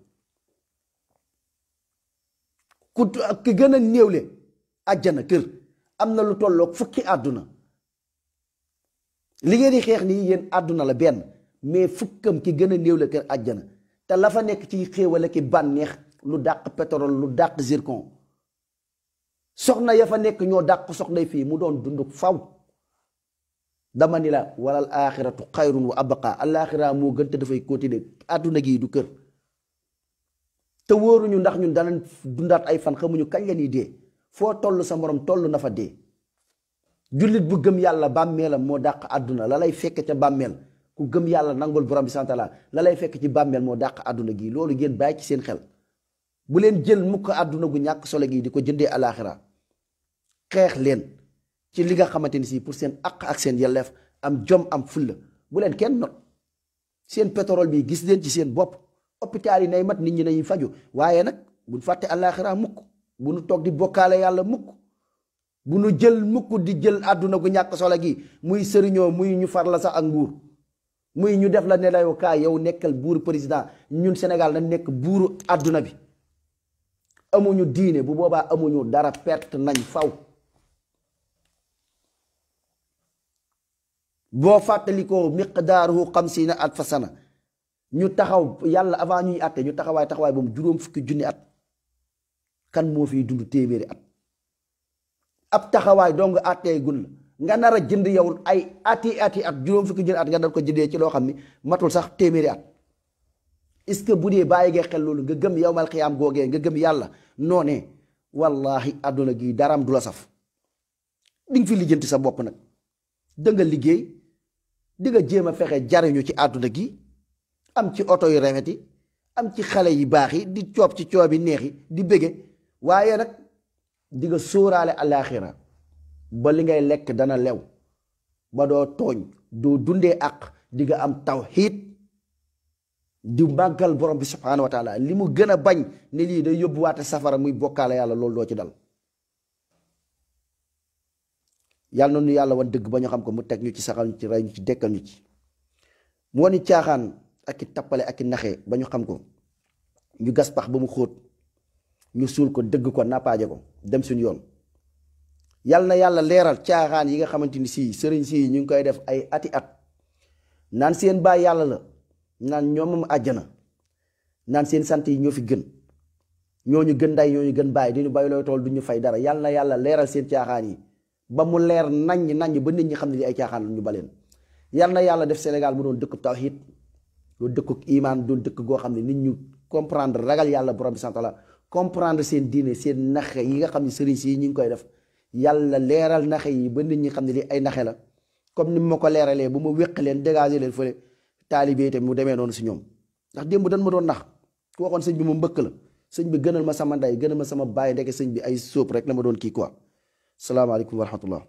ki gën a néewle àjjana kër am na lu tolloog fukki àdduna li ngeen di xeex nii yéen àdduna la benn mais fukkam ki gën a néewle kër àjjana te la fa nekk ci xéewale ki bànneex lu dàq pétrole lu dàq zircon soxna ya fa nekk ñoo dàq soxnay fii mu doon dund faw dama ni la walal aaxiratu xayrun wa abqa alaaxira moo gën te dafay continuer àdduna gi du kër te wóoruñu ndax ñun danañ dundaat ay fan xamuñu kañ la ñuy dee foo toll sa morom toll na fa dee jullit bu gëm yàlla bàmmeelam moo dàq àdduna la lay fekk ca bàmmeel ku gëm yàlla nangul borom bi santala la lay fekk ci bàmmeel moo dàq àdduna gi loolu ngeen bàyyi ci seen xel bu leen jël mukk àdduna gu ñàkk solo gi di ko jëndee alaaxira xeex leen ci li nga xamante ni si pour seen àq ak seen yelleef am jom am fulla bu leen kenn not seen pétrole bi gis leen ci seen bopp hôpital yi nay mat nit ñi nañuy faju waaye nag buñ fàtte àllaaxira mukk bu nu toog di bokkaale yàlla mukk bu nu jël mukk di jël àdduna gu ñàkk solo gi muy sëriñoo muy ñu far la sax ak nguur muy ñu def la ne la yow nekkal buuru président ñun Sénégal na nekk buuru àdduna bi amuñu diine bu boobaa amuñu dara perte nañ faw boo fàttalikoo miqdaaruhu 50 alfa sana ñu taxaw yàlla avant ñuy àtte ñu taxawaay ba mu juróom fukki junni at kan moo fiy dund téeméeri at ab taxawaay dong àttee gun la nga nar a jënd yow ay ati at juróom fukki junni at nga dar ko jëndee ci loo xam ni matul sax téeméeri at est-ce que bu dee bàyyi ngee xel loolu nga gëm yowmal xiyaam googee nga gëm yàlla noonee wallahi àdduna gi daraam du la saf di nga fi lijjanti sa bopp nag da nga liggéey di nga jéem a fexe jariñu ci àdduna gi am ci oto yu rafet yi am ci xale yi baax yi di coob ci coobi neex yi di bége waaye nag di nga sóoraale alaaxira ba li ngay lekk dana lew ba doo tooñ doo dundee àq di nga am tawxiid di màggal borom bi subhaanahu wa taala li mu gën a bañ ne lii day yóbbuwaate safara muy bokkaale yàlla loolu doo ci dal yàlla na nu yàlla wan dëgg ba ñu xam ko mu teg ñu ci saxal ñu ci rey ñu ci dekkal ñu ci mu woni caaxaan ak i tappale ak i naxee ba ñu xam ko ñu gas pax ba mu xóot ñu suul ko dëgg ko nappaaje ko dem suñu yoon yàlla na yàlla leeral caaxaan yi nga xamante ni sii sëriñ sii ñu ngi koy def ay ati at naan seen baay yàlla la naan ñoomam àjjana naan seen sant yi ñoo fi gën ñooñu gën nday ñooñu gën bàyyi di ñu bay looy tool du ñu fay dara yàlla na yàlla leeral seen caaxaan yi ba mu leer naññ ba nit ñi xam ne li ay caaxaan la ñu baleen yàlla na yàlla def Sénégal mu doon dëkkub tawhid doon dëkkub imaan doon dëkk goo xam ne nit ñu comprendre ragal yàlla borom bi sant la comprendre seen diine seen naxe yi nga xam ne sëriñ si ñu ngi koy def yàlla leeral naxe yi ba nit ñi xam ne li ay naxe la comme ni ma ko leeralee bu ma wéq leen dégager leen fële taalibe itam mu demee noonu si ñoom ndax démb dañ ma doon nax ku waxoon sëñ bi mu mbëkk la sëñ bi gënal ma sama ndey gënal ma sama baay ndeke sëñ bi ay sóob rek la ma doon kii quoi salaamaaleykum wa rahmatullah